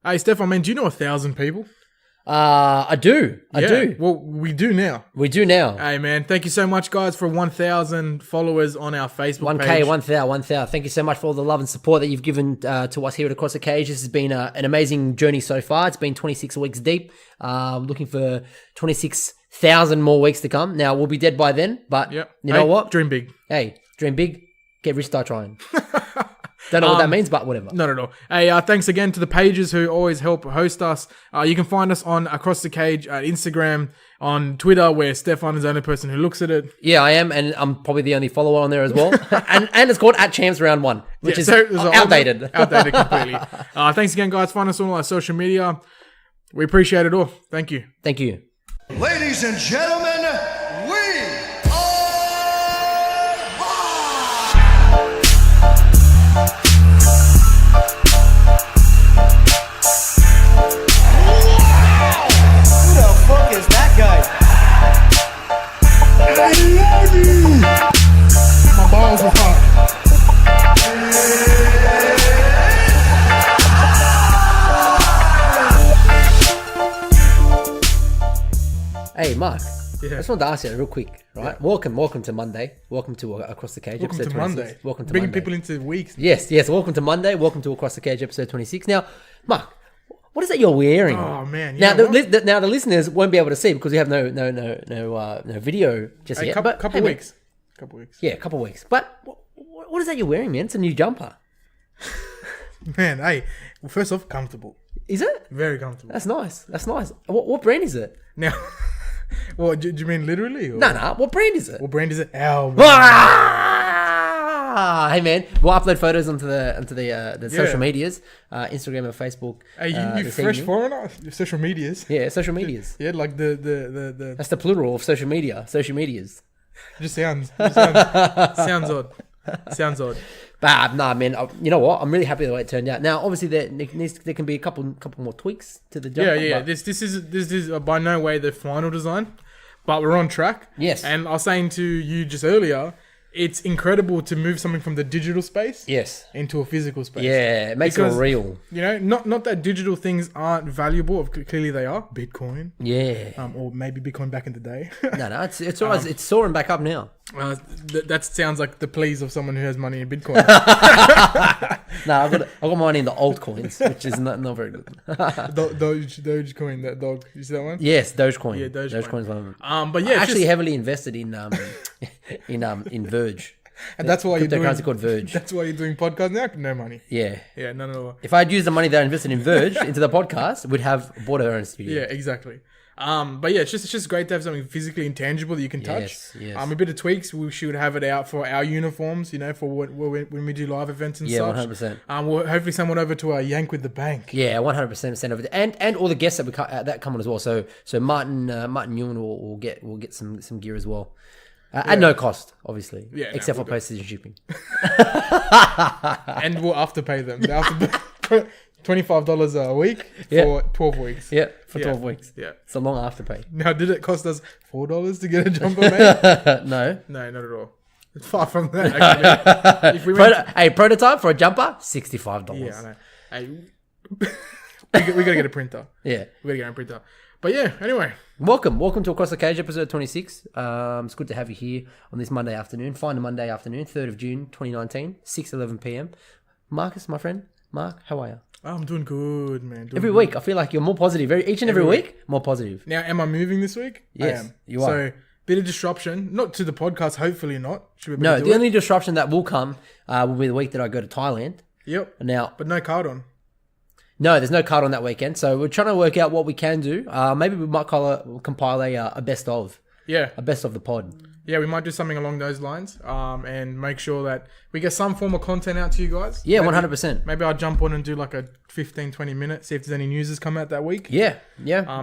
Hey, Stefan, man, do you know 1,000 people? I do. I do. Well, we do now. We do now. Hey, man, thank you so much, guys, for 1,000 followers on our Facebook page. 1,000. Thank you so much for all the love and support that you've given to us here at Across the Cage. This has been an amazing journey so far. It's been 26 weeks deep. Looking for 26,000 more weeks to come. Now, we'll be dead by then, but you know what? Dream big. Hey, dream big. Get rich, start trying. Don't know what that means, but whatever. Not at all. Hey, thanks again to the pages who always help host us. You can find us on Across the Cage at Instagram, on Twitter, where Stefan is the only person who looks at it. Yeah, I am, and I'm probably the only follower on there as well. and it's called @Champs_Round1, which is outdated. Outdated completely. Thanks again, guys. Find us on all our social media. We appreciate it all. Thank you. Thank you. Ladies and gentlemen, My balls are hot. Hey, Mark. Yeah. I just wanted to ask you real quick, right? Yeah. Welcome to Monday. Welcome to Across the Cage, welcome episode to 26. Monday. Welcome to Bringing Monday. people into weeks. Yes. Welcome to Monday. Welcome to Across the Cage, episode 26. Now, Mark, what is that you're wearing? Oh man! Now the listeners won't be able to see because we have no video just yet. Couple weeks. Yeah, a couple weeks. But what is that you're wearing, man? It's a new jumper. Man, hey. Well, first off, comfortable. Is it? Very comfortable. That's nice. What brand is it? Now, what do you mean literally? Or? No. What brand is it? What brand is it? Our. Hey man, we'll upload photos onto the social medias, Instagram and Facebook. Hey, you fresh foreigner? Social medias. Yeah, social medias. Yeah, like the. That's the plural of social media. Social medias. Just sounds odd. Sounds odd. But nah, man. You know what? I'm really happy the way it turned out. Now, obviously, there can be a couple more tweaks to the jumper. Yeah. This is by no way the final design, but we're on track. Yes. And I was saying to you just earlier, it's incredible to move something from the digital space into a physical space. Yeah, it makes it real. You know, not that digital things aren't valuable. Clearly they are. Bitcoin. Yeah. Or maybe Bitcoin back in the day. No, it's all right. It's soaring back up now. That sounds like the pleas of someone who has money in Bitcoin. I've got money in the altcoins, which is not very good. Dogecoin, that dog. You see that one? Yes, Dogecoin. Yeah, Dogecoin's one of them. But yeah, I actually heavily invested in Verge. And that's why you're doing cryptocurrency called Verge. That's why you're doing podcast now. No money. Yeah, none at all. If I'd used the money that I invested in Verge into the podcast, we'd have bought our own studio. Yeah, exactly. But yeah, it's just great to have something physically intangible that you can touch. Yes. A bit of tweaks. We should have it out for our uniforms, you know, for when we do live events and such. 100%. We'll hopefully someone over to our Yank with the Bank. Yeah, 100% over there, and all the guests that come on as well. So Martin Ewan will get some gear as well. At no cost, obviously. Yeah, except for postage and shipping. And we'll afterpay them. They have to pay $25 a week for 12 weeks. Yeah, for 12 weeks. Yeah. It's a long afterpay. Now, did it cost us $4 to get a jumper made? No, not at all. It's far from that, actually. If we prototype for a jumper, $65. Yeah, I know. We gotta get a printer. Yeah. We gotta get a printer. But yeah, anyway. Welcome to Across the Cage, episode 26. It's good to have you here on this Monday afternoon. Final Monday afternoon, 3rd of June, 2019, 6:11 p.m. Marcus, my friend. Mark, how are you? I'm doing good, man. Every week, I feel like you're more positive. Each and every week, more positive. Now, am I moving this week? Yes, I am. you are. So, bit of disruption. Not to the podcast, hopefully not. No, the only disruption that will come will be the week that I go to Thailand. Yep. Now, but no card on. No, there's no card on that weekend. So we're trying to work out what we can do. Maybe we might compile a best of. Yeah. A best of the pod. Yeah, we might do something along those lines and make sure that we get some form of content out to you guys. Yeah, 100%. Maybe I'll jump on and do like a 15, 20 minutes, see if there's any news that's come out that week. Yeah.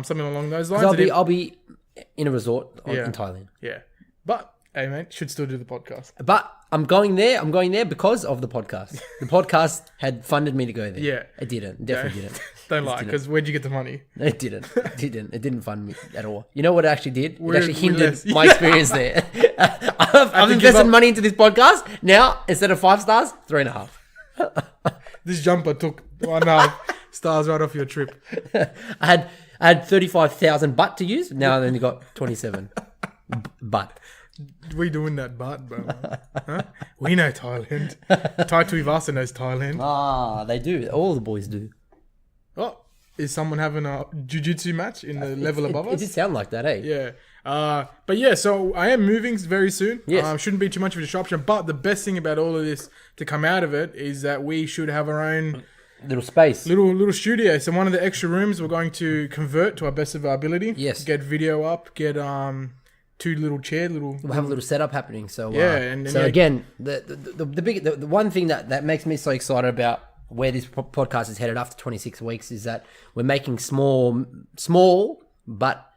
Something along those lines. I'll be in a resort in Thailand. Yeah. But, hey, mate, should still do the podcast. But I'm going there because of the podcast. The podcast had funded me to go there. Yeah. It didn't. Definitely didn't. Don't lie, because where'd you get the money? It didn't. It didn't fund me at all. You know what it actually did? It actually hindered my experience there. I've invested money into this podcast. Now, instead of 5 stars, 3.5. This jumper took 1.5 Stars right off your trip. I had 35,000 baht to use. Now I've only got 27 baht. We doing that, bro. Huh? We know Thailand. Tai Tuivasa knows Thailand. Ah, they do. All the boys do. Oh, is someone having a jiu-jitsu match in the level above It us? did sound like that, eh? Yeah. But yeah, so I am moving very soon. Yes. Shouldn't be too much of a disruption. But the best thing about all of this to come out of it is that we should have our own Little space. little studio. So one of the extra rooms we're going to convert to our best of our ability. Yes. Get video up. Get two little chairs. We'll have a little setup happening. So Yeah, and so yeah. again, the one thing that makes me so excited about where this podcast is headed after 26 weeks is that we're making small but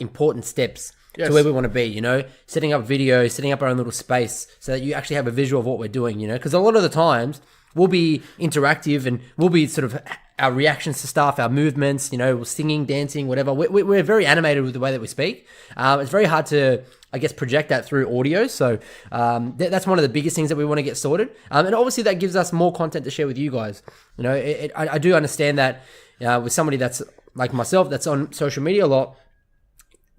important steps Yes. to where we want to be. You know, setting up videos, setting up our own little space, so that you actually have a visual of what we're doing. You know, because a lot of the times we'll be interactive and we'll be sort of our reactions to stuff, our movements, you know, singing, dancing, whatever. We're very animated with the way that we speak. It's very hard to, I guess, project that through audio. So that's one of the biggest things that we want to get sorted. And obviously that gives us more content to share with you guys. You know, I do understand that with somebody that's like myself, that's on social media a lot,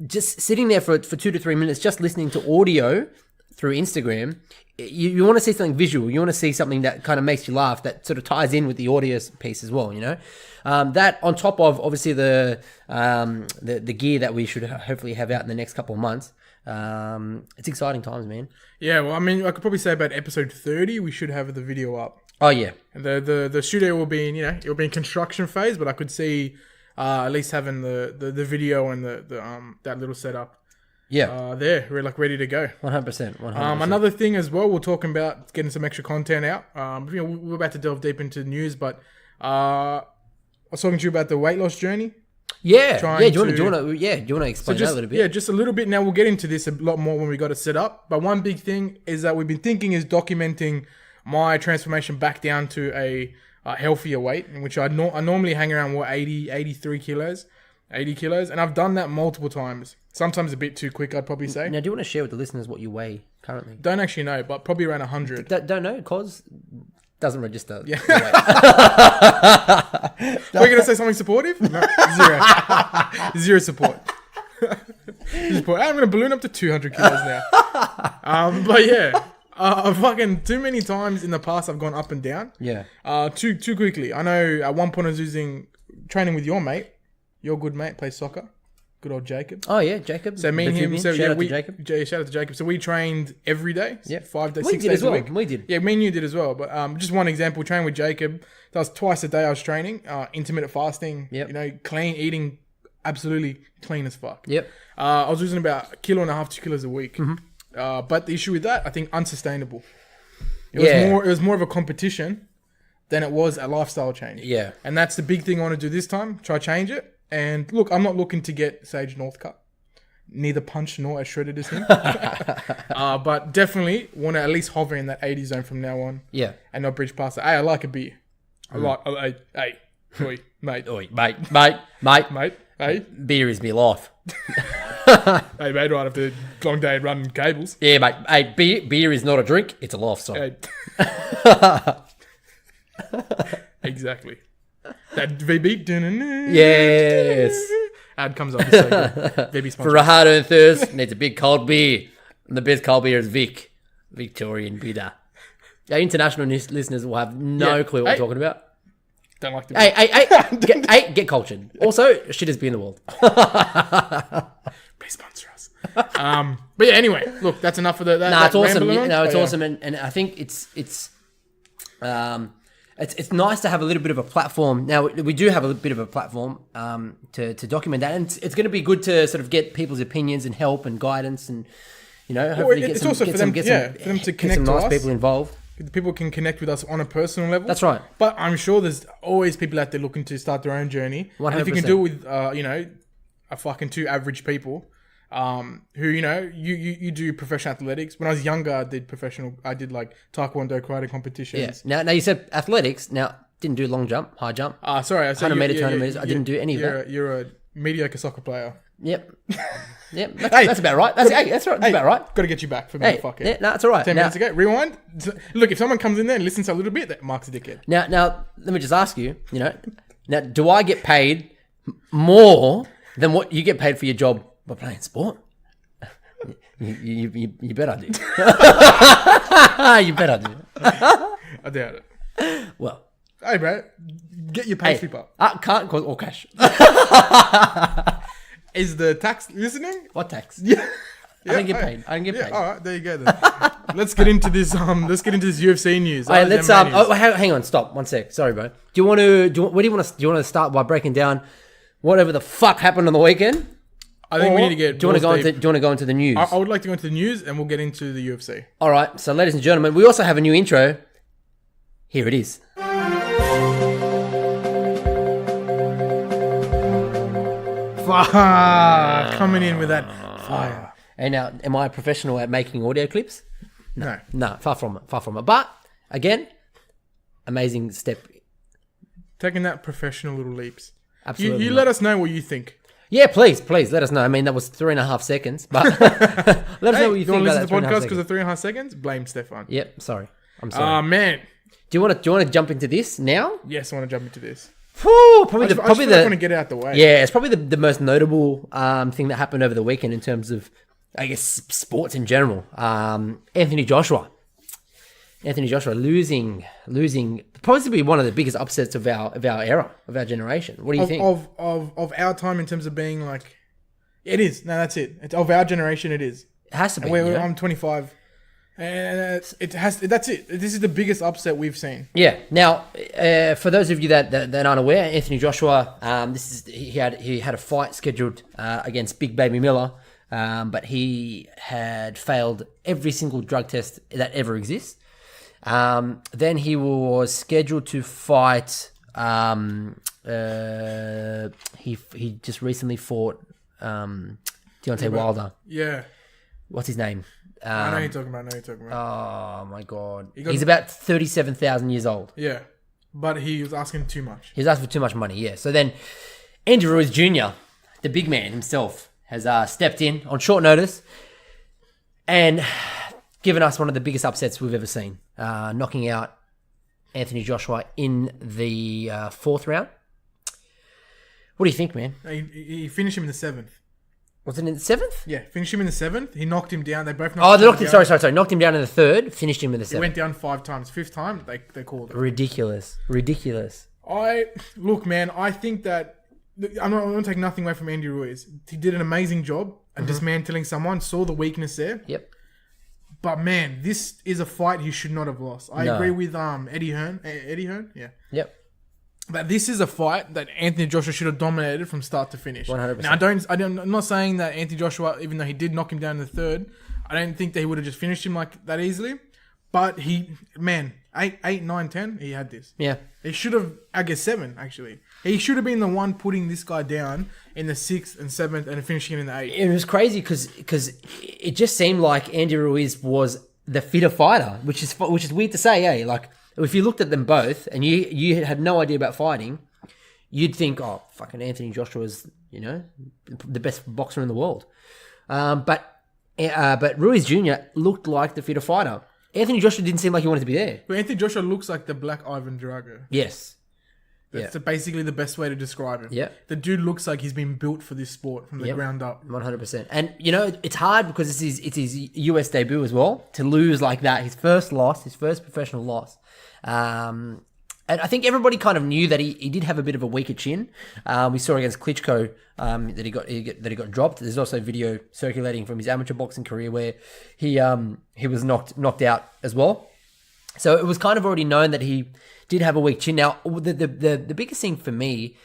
just sitting there for 2 to 3 minutes, just listening to audio through Instagram, you want to see something visual. You want to see something that kind of makes you laugh, that sort of ties in with the audio piece as well, you know? That on top of obviously the gear that we should hopefully have out in the next couple of months. It's exciting times, man. Yeah, well, I mean, I could probably say about episode 30, we should have the video up. Oh yeah. And the studio will be in, you know, it'll be in construction phase, but I could see at least having the video and the that little setup. Yeah. There, we're like ready to go. 100%. Another thing as well, we're talking about getting some extra content out. You know, we're about to delve deep into news, but I was talking to you about the weight loss journey. Yeah. Trying Do you want to explain that a little bit? Yeah, just a little bit. Now we'll get into this a lot more when we got it set up. But one big thing is that we've been thinking is documenting my transformation back down to a healthier weight, in which I normally hang around 80 kilos, and I've done that multiple times. Sometimes a bit too quick, I'd probably say. Now, do you want to share with the listeners what you weigh currently? Don't actually know, but probably around 100. Don't know, cause doesn't register. Yeah. We're going to say something supportive? No, zero. Zero support. I'm going to balloon up to 200 kilos now. But yeah, fucking too many times in the past I've gone up and down. Yeah. Too quickly. I know at one point I was training with your mate. Your good mate plays soccer. Good old Jacob. Oh yeah, Jacob. So me and him. So shout out to Jacob. Shout out to Jacob. So we trained every day. Yeah, 5 days, we 6 did days as well. a week. We did. Yeah, me and you did as well. But just one example, trained with Jacob. That was twice a day. I was training. Intermittent fasting. Yep. You know, clean eating, absolutely clean as fuck. Yep. I was losing about 1.5 kilos, 2 kilos a week. Mm-hmm. But the issue with that, I think, unsustainable. It was more of a competition than it was a lifestyle change. Yeah. And that's the big thing I want to do this time. Try change it. And look, I'm not looking to get Sage Northcutt. Neither punched nor as shredded as him. But definitely want to at least hover in that 80 zone from now on. Yeah. And not bridge past it. Hey, I like a beer. Hey, mate. Oi, mate. Hey. Beer is me life. Hey, mate, right after a long day running cables. Yeah, mate. Hey, beer is not a drink; it's a lifestyle. Hey. Exactly. That VB. Yes. Ad comes up. So VB sponsor. For a hard-earned thirst, needs a big cold beer, and the best cold beer is Victorian bitter. Our international listeners will have no clue what we're talking about. Don't like the Hey, get cultured. Also, shittest beer in the world. Please sponsor us. But yeah, anyway, look, that's enough of that. Nah, it's awesome. rambling on. It's But awesome, and I think it's nice to have a little bit of a platform. Now we do have a bit of a platform to document that, and it's going to be good to sort of get people's opinions and help and guidance, and you know, hopefully it's also for them to connect some to nice us. people involved. People can connect with us on a personal level. That's right. But I'm sure there's always people out there looking to start their own journey. 100%. And if you can do it with, a fucking two average people, who, you do professional athletics. When I was younger, I did like Taekwondo, karate competitions. Yeah. Now you said athletics. Now didn't do long jump, high jump. Sorry, I said 100 meter tournaments. I didn't do any of that. You're a mediocre soccer player. Yep. That's about right. That's right. That's about right. Got to get you back for being a fuckhead. Yeah, no, that's all right. 10 minutes ago. Rewind. Look, if someone comes in there and listens a little bit, that marks a dickhead. Now, let me just ask you. Now, do I get paid more than what you get paid for your job by playing sport? You bet I do. You bet I do. I doubt it. Well, Hey, bro, get your pay slip up. Can't call all cash. Is the tax listening? What tax? Yeah. I don't get paid. I don't get paid. All right, there you go then. Let's get into this. Let's get into this UFC news. All right, let's hang on, stop 1 sec. Sorry, bro. Do you want to start by breaking down whatever the fuck happened on the weekend? I think we need to get. Do you want to go into the news? I would like to go into the news, and we'll get into the UFC. All right. So, ladies and gentlemen, we also have a new intro. Here it is. Fire coming in with that fire. And now, am I a professional at making audio clips? No. Far from it. But again, amazing step. Taking that professional little leaps. Absolutely. You let us know what you think. Yeah, please let us know. I mean, that was 3.5 seconds, but let us know what you think about that. Do you want to listen to the podcast because of 3.5 seconds? Blame Stefan. Yep, sorry. I'm sorry. Man. Do you want to jump into this now? Yes, I want to jump into this. Whew, I just want to get it out the way. Yeah, it's probably the most notable thing that happened over the weekend in terms of, I guess, sports in general. Anthony Joshua losing possibly one of the biggest upsets of our era, of our generation. What do you think? Of our time in terms of being like, it is. No, that's it. It's of our generation. It is. It has to be. I'm 25. And it has. That's it. This is the biggest upset we've seen. Yeah. Now, for those of you that aren't aware, Anthony Joshua, he had a fight scheduled against Big Baby Miller, but he had failed every single drug test that ever exists. Then he was scheduled to fight. He just recently fought Deontay Wilder. Yeah. What's his name? I know who you're talking about. Oh my god. He's about 37,000 years old. Yeah. But he was asking too much. He's asking for too much money, yeah. So then Andy Ruiz Jr., the big man himself, has stepped in on short notice and given us one of the biggest upsets we've ever seen, knocking out Anthony Joshua in the 4th round. What do you think, man? He finished him in the 7th. Was it in the 7th? Yeah, finished him in the 7th. He knocked him down. They both knocked him down. Sorry. Knocked him down in the 3rd, finished him in the 7th. He went down 5 times. 5th time, they called it. Ridiculous. Look, man, I think that I'm not going to take nothing away from Andy Ruiz. He did an amazing job at dismantling someone, saw the weakness there. Yep. But man, this is a fight he should not have lost. I agree with Eddie Hearn. Eddie Hearn? Yeah. Yep. But this is a fight that Anthony Joshua should have dominated from start to finish. 100%. Now, I'm not saying that Anthony Joshua, even though he did knock him down in the 3rd, I don't think that he would have just finished him like that easily. But 8, 9, 10, he had this. Yeah. He should have, I guess 7, actually. He should have been the one putting this guy down in the 6th and 7th and finishing him in the 8th. It was crazy because it just seemed like Andy Ruiz was the fitter fighter, which is weird to say, eh? Like, if you looked at them both and you had no idea about fighting, you'd think, oh, fucking Anthony Joshua is, the best boxer in the world. But Ruiz Jr. looked like the fitter fighter. Anthony Joshua didn't seem like he wanted to be there. But Anthony Joshua looks like the black Ivan Drago. Yes. That's basically the best way to describe him. Yeah. The dude looks like he's been built for this sport from the ground up. 100%. And, it's hard because it's his US debut as well to lose like that. His first professional loss. And I think everybody kind of knew that he did have a bit of a weaker chin. We saw against Klitschko that he got dropped. There's also video circulating from his amateur boxing career where he was knocked out as well. So it was kind of already known that he did have a weak chin. Now, the biggest thing for me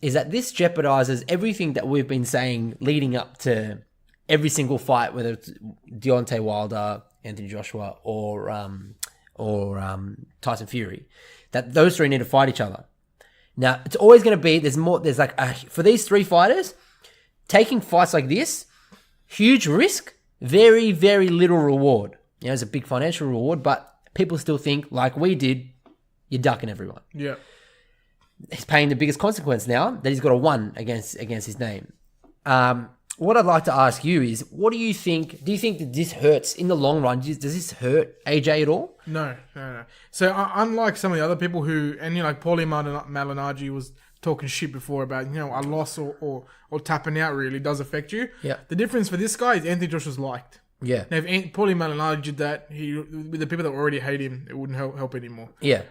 is that this jeopardizes everything that we've been saying leading up to every single fight, whether it's Deontay Wilder, Anthony Joshua, or Tyson Fury, that those three need to fight each other. Now, it's always going to be, for these 3 fighters, taking fights like this, huge risk, very, very little reward. It's a big financial reward, but people still think, like we did, you're ducking everyone. Yeah. He's paying the biggest consequence now that he's got a 1 against his name. What I'd like to ask you is, what do you think? Do you think that this hurts in the long run? Does this hurt AJ at all? No. So unlike some of the other people who, and like Paulie Malignaggi was talking shit before about, a loss or tapping out really does affect you. Yeah. The difference for this guy is Anthony Joshua's liked. Yeah. Now, if Paulie Malignaggi did that, with the people that already hate him, it wouldn't help anymore. Yeah.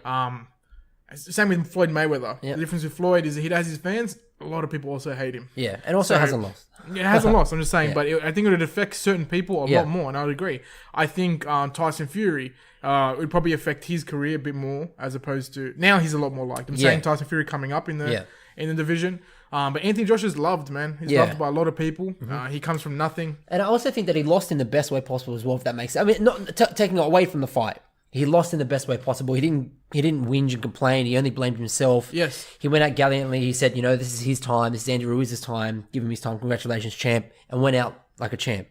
Same with Floyd Mayweather. Yeah. The difference with Floyd is that he has his fans. A lot of people also hate him. Yeah. And also hasn't lost. Yeah, it hasn't lost. I'm just saying, Yeah. but I think it would affect certain people a Yeah. lot more, and I would agree. I think Tyson Fury would probably affect his career a bit more, as opposed to now he's a lot more liked. I'm saying Tyson Fury coming up in the division, but Anthony Joshua's loved, man. He's loved by a lot of people. He comes from nothing. And I also think that he lost in the best way possible as well, if that makes sense. I mean, not taking it away from the fight. He lost in the best way possible. He didn't whinge and complain. He only blamed himself. Yes. He went out gallantly. He said, this is his time. This is Andy Ruiz's time. Give him his time. Congratulations, champ. And went out like a champ.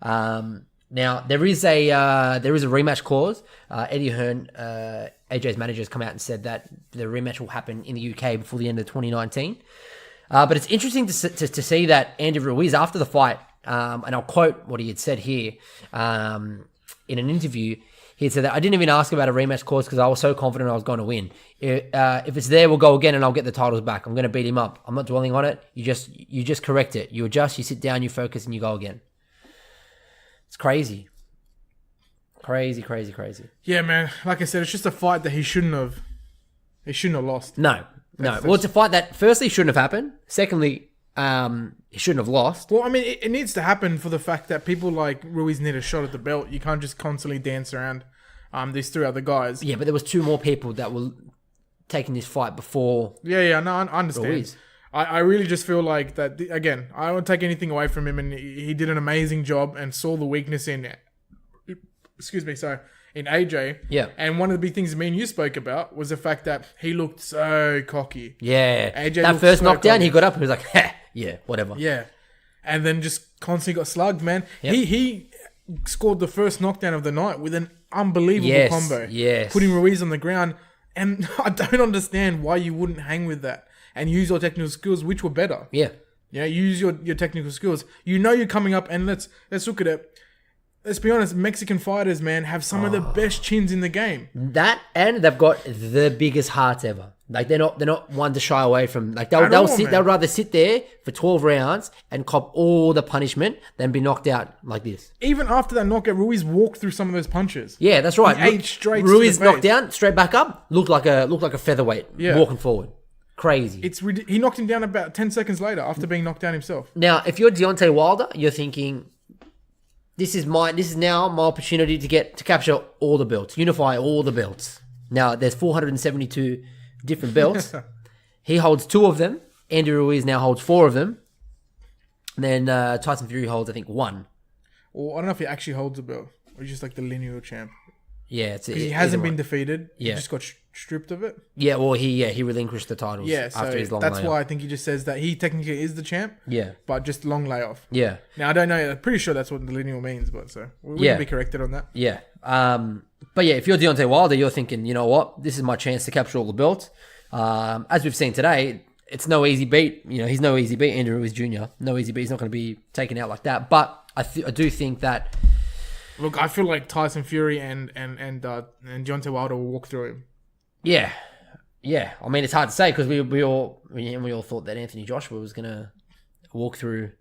Now, there is a rematch clause. Eddie Hearn, AJ's manager, has come out and said that the rematch will happen in the UK before the end of 2019. But it's interesting to see that Andy Ruiz, after the fight, and I'll quote what he had said here in an interview, he had said that I didn't even ask about a rematch clause because I was so confident I was going to win. If it's there, we'll go again and I'll get the titles back. I'm going to beat him up. I'm not dwelling on it. You just correct it. You adjust, you sit down, you focus, and you go again. It's crazy. Crazy. Yeah, man. Like I said, it's just a fight that he shouldn't have lost. No. Well, it's a fight that firstly shouldn't have happened. Secondly, he shouldn't have lost. Well, I mean, it needs to happen for the fact that people like Ruiz need a shot at the belt. You can't just constantly dance around these three other guys. Yeah, but there was two more people that were taking this fight before. Yeah, no, I understand. Ruiz. I really just feel like that, again, I don't take anything away from him, and he did an amazing job and saw the weakness in AJ. Yeah. And one of the big things me and you spoke about was the fact that he looked so cocky. Yeah. AJ that first so knockdown, cocky. he got up and he was like, yeah, whatever. Yeah. And then just constantly got slugged, man. Yep. He scored the first knockdown of the night with an unbelievable combo. Yes. Putting Ruiz on the ground. And I don't understand why you wouldn't hang with that and use your technical skills, which were better. Yeah. Use your technical skills. You're coming up, and let's look at it. Let's be honest, Mexican fighters, man, have some of the best chins in the game. That, and they've got the biggest hearts ever. Like they're not one to shy away from. Like they'll rather sit there for 12 rounds and cop all the punishment than be knocked out like this. Even after that knockout, Ruiz walked through some of those punches. Yeah, that's right. He ate straight to Ruiz the face. knocked down, straight back up, looked like a featherweight walking forward. Crazy. He knocked him down about 10 seconds later after being knocked down himself. Now, if you're Deontay Wilder, you're thinking, this is now my opportunity to capture all the belts, unify all the belts. Now, there's 472 different belts. He holds 2 of them. Andy Ruiz now holds 4 of them. And then Tyson Fury holds, I think, 1. Or I don't know if he actually holds a belt, or he's just like the lineal champ. Yeah, he hasn't been defeated. Yeah. He just got stripped of it. Yeah, well, he relinquished the titles. Yeah, so after his long that's layoff. why I think he just says that he technically is the champ. Yeah, but just long layoff. Yeah. Now I don't know. I'm pretty sure that's what the lineal means, but so we can be corrected on that. Yeah. But yeah, if you're Deontay Wilder, you're thinking, you know what, this is my chance to capture all the belts. As we've seen today, it's no easy beat. He's no easy beat. Andy Ruiz Jr. No easy beat. He's not going to be taken out like that. But I do think that. Look, I feel like Tyson Fury and Deontay Wilder will walk through him. Yeah. I mean, it's hard to say because we all thought that Anthony Joshua was going to walk through.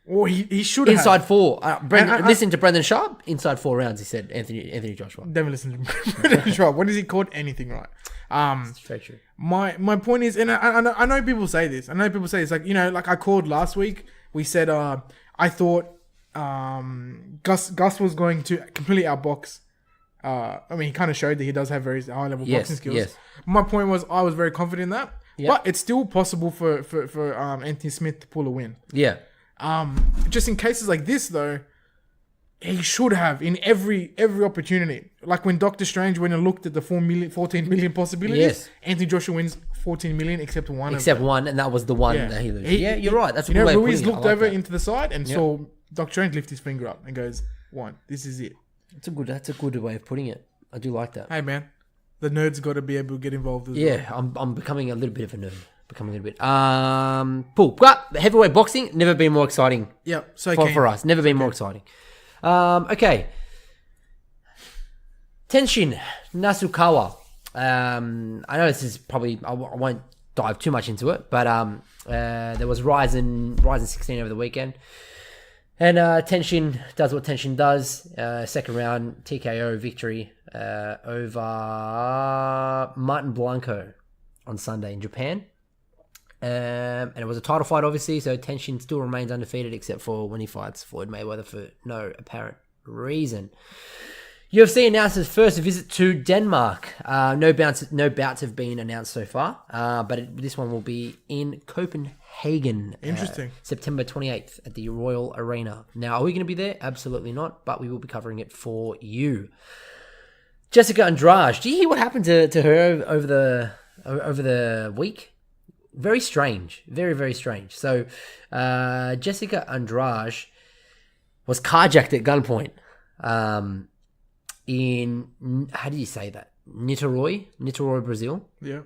Well, he should inside have. 4. Listen to Brendan Sharp. Inside 4 rounds, he said Anthony Joshua. Never listen to Brendan Sharp. What is he called? Anything right? It's very true. My point is, and I know people say this. Like I called last week. We said I thought Gus was going to completely outbox. He kind of showed that he does have very high level boxing skills. Yes. My point was I was very confident in that. Yep. But it's still possible for Anthony Smith to pull a win. Yeah. Just in cases like this though, he should have in every opportunity. Like when Doctor Strange went and looked at the 14 million possibilities, yes. Anthony Joshua wins 14 million except one. Except one, and that was the one that he loses. Yeah, you're right. That's a good way of putting it. Ruiz looked over into the side and saw Doctor Strange lift his finger up and goes, "One, this is it." That's a good way of putting it. I do like that. Hey man, the nerds got to be able to get involved as well. Yeah, I'm becoming a little bit of a nerd. Cool. But heavyweight boxing never been more exciting. Yep. So for us, never been more exciting. Okay. Tenshin Nasukawa. I know this is probably I won't dive too much into it, but there was Ryzen 16 over the weekend. And Tenshin does what Tenshin does. Second round TKO victory over Martin Blanco on Sunday in Japan. And it was a title fight, obviously, so Tenshin still remains undefeated except for when he fights Floyd Mayweather for no apparent reason. UFC announced its first visit to Denmark. No bouts have been announced so far, but this one will be in Copenhagen. Interesting. September 28th at the Royal Arena. Now, are we going to be there? Absolutely not, but we will be covering it for you. Jessica Andrade. Do you hear what happened to her over the week? Very strange. Very, very strange. So, Jessica Andrade was carjacked at gunpoint in, how do you say that? Niterói, Brazil. Yeah.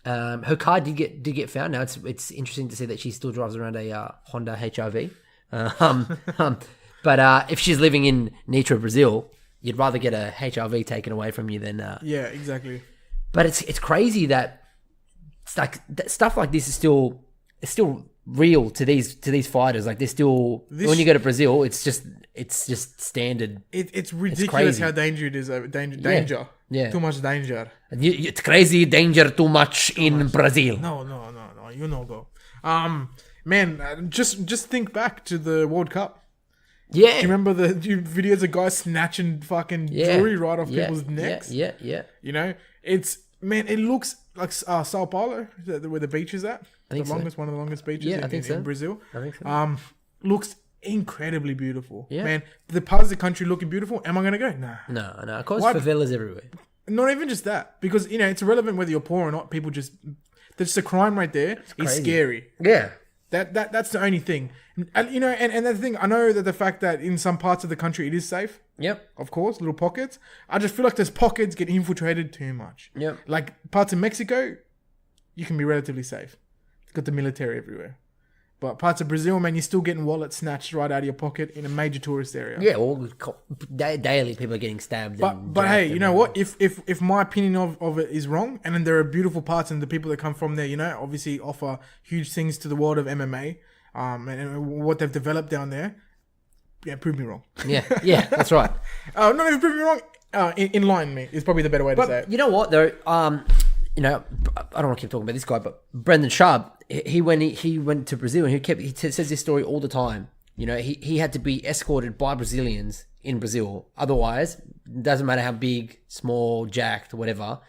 Her car did get found. Now, it's interesting to see that she still drives around a Honda HR-V. But if she's living in Niterói, Brazil, you'd rather get a HR-V taken away from you than... Yeah, exactly. But it's crazy that stuff like this is still real to these fighters. Like, they're still when you go to Brazil, it's just standard. It's ridiculous how dangerous it is. Danger. Yeah. Too much danger. It's crazy danger too much in Brazil. No. You know, go. Man, just think back to the World Cup. Yeah. Do you remember the videos of guys snatching fucking jewelry right off people's necks? Yeah. You know, it looks like Sao Paulo, where the beach is at. One of the longest beaches in Brazil. I think so. Looks incredibly beautiful. Yeah. Man, the parts of the country looking beautiful. Am I going to go? Nah. No. Of course, favelas everywhere. Not even just that. Because, it's irrelevant whether you're poor or not. People just... There's a crime right there. It's scary. Yeah. That's the only thing. And the thing, I know that the fact that in some parts of the country it is safe. Yep. Of course, little pockets. I just feel like those pockets get infiltrated too much. Yep. Like parts of Mexico, you can be relatively safe. It's got the military everywhere. But parts of Brazil, man, you're still getting wallets snatched right out of your pocket in a major tourist area. Yeah, well, daily people are getting stabbed. But hey, you know what? If my opinion of it is wrong, and then there are beautiful parts, and the people that come from there, obviously offer huge things to the world of MMA, and what they've developed down there. Yeah, prove me wrong. Yeah, that's right. Not even prove me wrong. Enlighten me is probably the better way to say it. You know what though? I don't want to keep talking about this guy, but Brendan Schaub, he went to Brazil and he says this story all the time. He had to be escorted by Brazilians in Brazil. Otherwise, doesn't matter how big, small, jacked, whatever,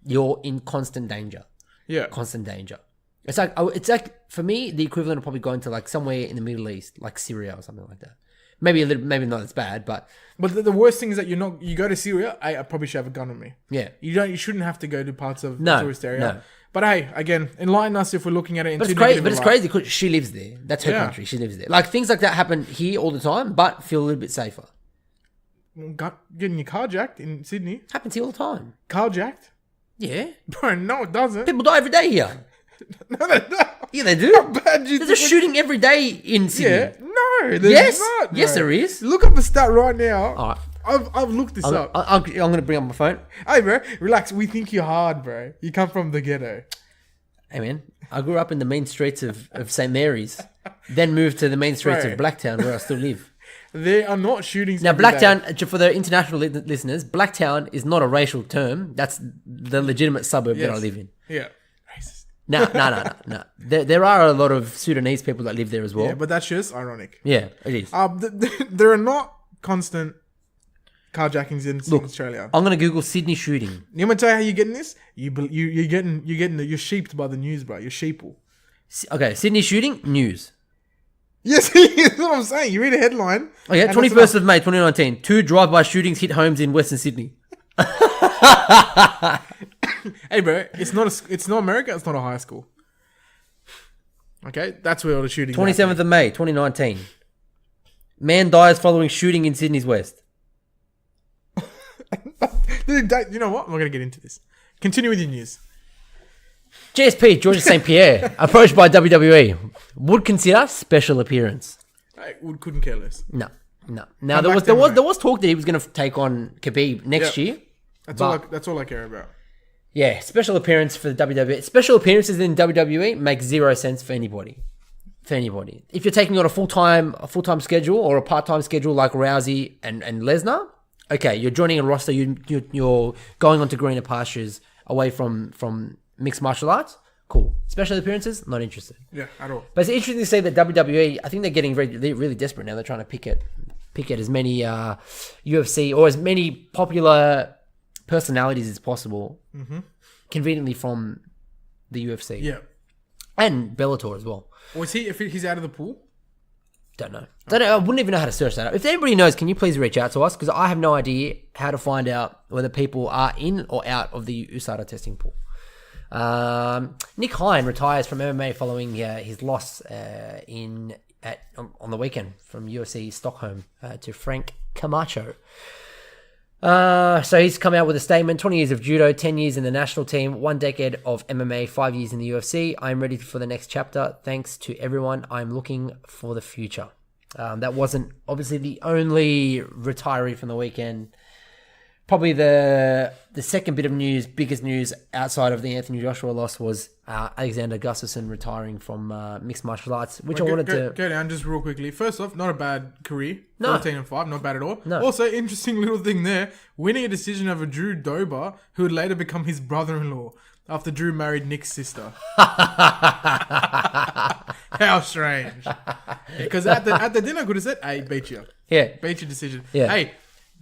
you're in constant danger. Yeah, constant danger. It's like for me the equivalent of probably going to like somewhere in the Middle East, like Syria or something like that. Maybe maybe not as bad, but the worst thing is that you go to Syria. I probably should have a gun on me. Yeah, you shouldn't have to go to parts of the tourist area. No. But hey, again, enlighten us if we're looking at it. It's crazy because she lives there. That's her country. She lives there. Like things like that happen here all the time, but feel a little bit safer. Getting your car jacked in Sydney happens here all the time. Car jacked? Yeah, bro. No, it doesn't. People die every day here. No, they don't. Yeah, they do. How bad do you There's a shooting every day in Sydney. Yeah. No, there's not. Bro. Yes, there is. Look up a stat right now. All right. I've looked this up. I'm going to bring up my phone. Hey, bro, relax. We think you're hard, bro. You come from the ghetto. Hey, man. I grew up in the main streets of St. Mary's, then moved to the main streets of Blacktown, where I still live. There are not shootings. Now, Blacktown, for the international listeners, Blacktown is not a racial term. That's the legitimate suburb that I live in. Yeah. No. There are a lot of Sudanese people that live there as well. Yeah, but that's just ironic. Yeah, it is. There are not constant carjackings in Australia. I'm gonna Google Sydney shooting. You want me to tell you how you're getting this? You're sheeped by the news, bro. You're sheeple. Okay, Sydney shooting news. Yes, that's what I'm saying. You read a headline. Okay, 21st of May 2019. 2 drive-by shootings hit homes in Western Sydney. Hey, bro, it's not America. It's not a high school. Okay, that's where all the shootings. 27th of May 2019. Man dies following shooting in Sydney's West. You know what? I'm not going to get into this. Continue with your news. GSP Georges St. Pierre approached by WWE would consider special appearance. Couldn't care less. No. Now there was talk that he was going to take on Khabib next year. That's all I care about. Yeah, special appearance for the WWE. Special appearances in WWE make zero sense for anybody. If you're taking on a full-time schedule or a part-time schedule like Rousey and Lesnar, okay, you're joining a roster. You're going on to greener pastures away from mixed martial arts. Cool. Special appearances, not interested. Yeah, at all. But it's interesting to say that WWE, I think they're getting really desperate now. They're trying to pick at as many UFC or as many popular personalities as possible, conveniently from the UFC. Yeah. And Bellator as well. Or is he, if he's out of the pool? Don't know. I wouldn't even know how to search that up. If anybody knows, can you please reach out to us? Because I have no idea how to find out whether people are in or out of the USADA testing pool. Nick Hine retires from MMA following his loss on the weekend from UFC Stockholm to Frank Camacho. So he's come out with a statement: 20 years of judo, 10 years in the national team, 1 decade of MMA, 5 years in the UFC. I'm ready for the next chapter. Thanks to everyone. I'm looking for the future. That wasn't obviously the only retiree from the weekend. Probably the second bit of news, biggest news outside of the Anthony Joshua loss was Alexander Gustafsson retiring from mixed martial arts, which Go to down just real quickly. First off, not a bad career. No. 14-5, not bad at all. No. Also, interesting little thing there. Winning a decision over Drew Dober, who would later become his brother-in-law after Drew married Nick's sister. How strange. Because at the dinner, I could have said, hey, beat you. Yeah. Beat your decision. Yeah. Hey,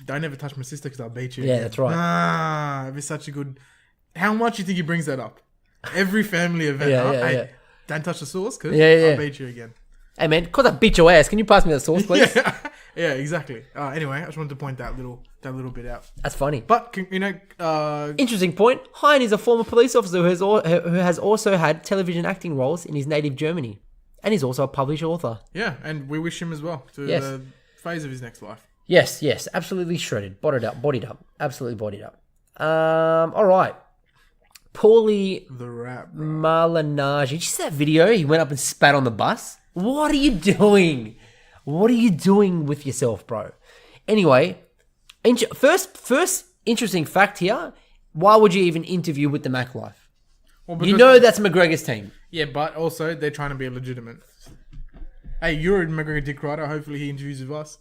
don't ever touch my sister because I'll beat you. Yeah, again. that's right. It'd be such a good... How much do you think he brings that up? Every family event. Yeah. Don't touch the sauce because Yeah. I'll beat you again. Hey man, cause I beat your ass. Can you pass me the sauce, please? Yeah, exactly. Anyway, I just wanted to point that little bit out. That's funny. But Interesting point. Hein is a former police officer who has also had television acting roles in his native Germany, and he's also a published author. Yeah, and we wish him as well to the phase of his next life. Yes, absolutely shredded, bodied up, absolutely bodied up. All right. Paulie The rap, bro. Malignaggi. Did you see that video? He went up and spat on the bus. What are you doing? What are you doing with yourself, bro? Anyway, first interesting fact here. Why would you even interview with the Mac Life? Well, You know that's McGregor's team. Yeah, but also they're trying to be legitimate. Hey, you're a McGregor dick rider. Hopefully he interviews with us.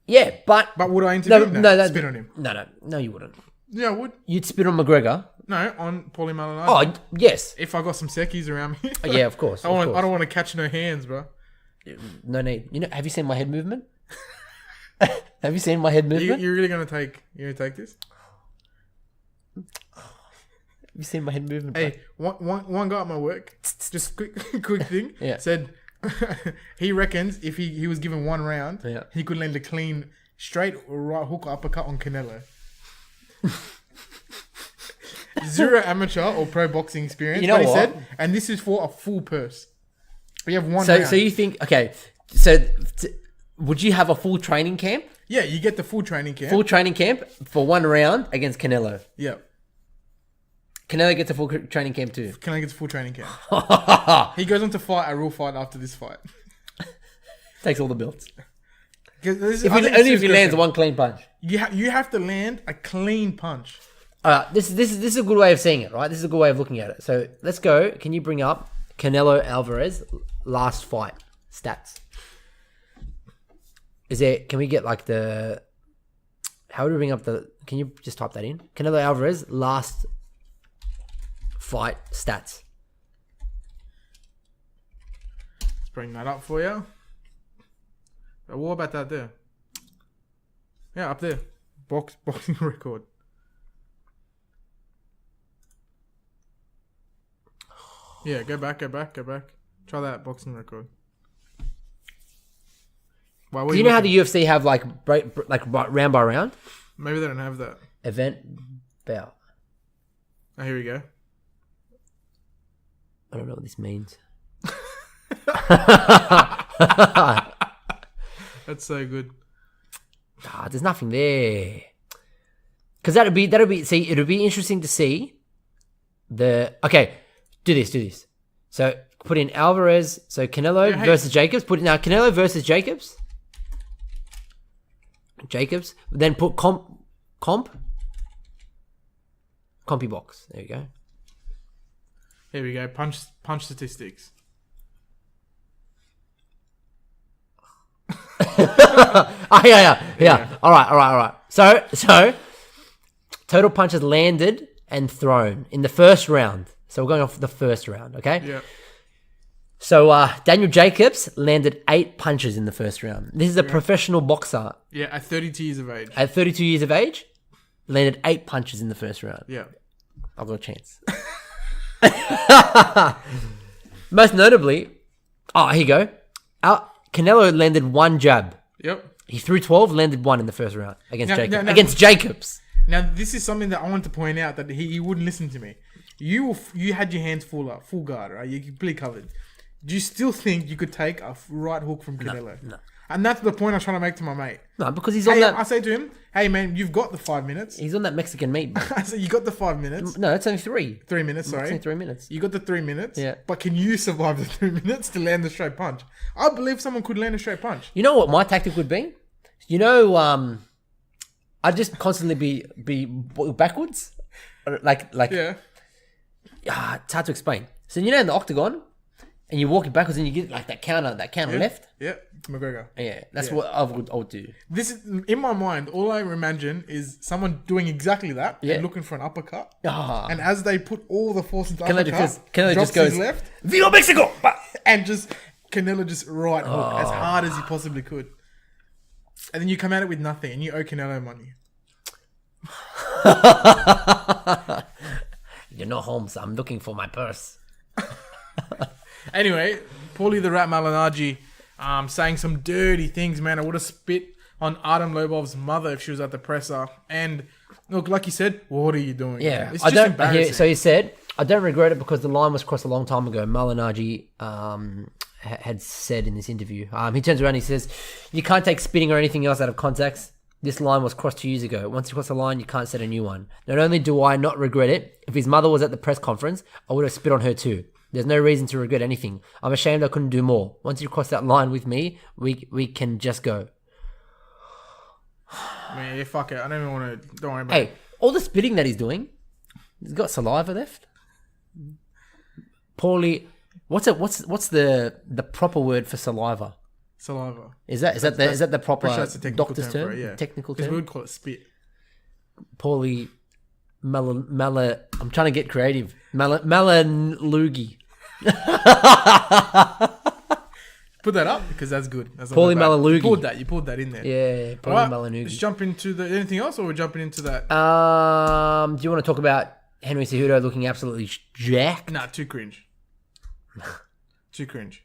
Yeah, but would I interview him? No, Spit on him. No, you wouldn't. Yeah, I would. You'd spit on McGregor. No, on Paulie Malignaggi. Oh, yes. If I got some seckies around me. Yeah, of course. I don't want to catch no hands, bro. No need. Have you seen my head movement? Have you seen my head movement? You're really gonna take this? Have you seen my head movement? Hey, one guy at my work, just quick thing, Yeah. said he reckons if he was given one round, Yeah. he could land a clean straight right hook uppercut on Canelo. Zero amateur or pro boxing experience. You know but he what? said, and this is for a full purse. We have one So round. you think, okay, so would you have a full training camp? Yeah, you get the full training camp. Full training camp for 1 round against Canelo. Yeah. Canelo gets a full training camp too. Canelo gets full training camp. He goes on to fight a real fight after this fight. Takes all the belts. Only If he lands one clean punch. You have to land a clean punch. This is a good way of seeing it, right? This is a good way of looking at it. So let's go. Can you bring up Canelo Alvarez last fight stats? Can we get like how would we bring up can you just type that in? Canelo Alvarez last fight stats. Let's bring that up for you. What about that there? Yeah, up there. Boxing record. Yeah, go back. Try that boxing record. Why, Do you know how the UFC have like round by round? Maybe they don't have that. Event bout. Oh, here we go. I don't know what this means. That's so good. There's nothing there. Because that'd be. See, it'd be interesting to see Okay, do this. So put in Alvarez. So Canelo versus Jacobs. Put in now Canelo versus Jacobs. Then put comp. CompuBox. There you go. Here we go. Punch statistics. Yeah. All right. So total punches landed and thrown in the first round. So we're going off the first round, okay? Yeah. So Daniel Jacobs landed 8 punches in the first round. This is a professional boxer. Yeah, at 32 years of age. At 32 years of age, landed 8 punches in the first round. Yeah. I've got a chance. Most notably, here you go. Canelo landed 1 jab. Yep. He threw 12, landed 1 in the first round against Jacobs. Now, against Jacobs. Now, this is something that I want to point out that he wouldn't listen to me. You had your hands full guard, right? You're completely covered. Do you still think you could take a right hook from Canelo? No. And that's the point I was trying to make to my mate. No, because he's on that. I say to him, hey man, you've got the 5 minutes. He's on that Mexican meat. Bro. I said, you got the 5 minutes. No, it's only 3. 3 minutes, sorry. It's only 3 minutes. You got the 3 minutes. Yeah. But can you survive the 3 minutes to land the straight punch? I believe someone could land a straight punch. You know what my tactic would be? You know, I'd just constantly be backwards. Like. Yeah. It's hard to explain. So you know in the octagon, and you're walking backwards and you get like that counter left. Yeah. McGregor. Yeah, that's what I would do. This is in my mind. All I imagine is someone doing exactly that Yeah. and looking for an uppercut. Ah. And as they put all the force into Canelo uppercut, just drops goes his left, Viva Mexico! and just Canelo just right hook as hard as he possibly could. And then you come at it with nothing, and you owe Canelo money. You're not home, so I'm looking for my purse. Anyway, Paulie the Rat Malignaggi saying some dirty things, man. I would have spit on Artem Lobov's mother if she was at the presser. And look, like you said, what are you doing? Yeah, It's just embarrassing. So he said, I don't regret it because the line was crossed a long time ago. Malignaggi had said in this interview. He turns around and he says, you can't take spitting or anything else out of context. This line was crossed 2 years ago. Once you cross the line, you can't set a new one. Not only do I not regret it, if his mother was at the press conference, I would have spit on her too. There's no reason to regret anything. I'm ashamed I couldn't do more. Once you cross that line with me, we can just go. Man, yeah, fuck it. I don't even want to. Don't worry about it. Hey, all the spitting that he's doing, he's got saliva left. Paulie, what's the proper word for saliva? Saliva. Is that the proper That's the technical doctor's term? term? For it, yeah. Technical Because term. we would call it spit. Paulie, I'm trying to get creative. Malalugi. Put that up because that's good. That's not Paulie that bad. Malalugi. You pulled that in there. Yeah, Paulie Alright, Malalugi. let's jump into anything else, or we're jumping into that. Do you want to talk about Henry Cejudo looking absolutely jacked? Nah, too cringe. Too cringe.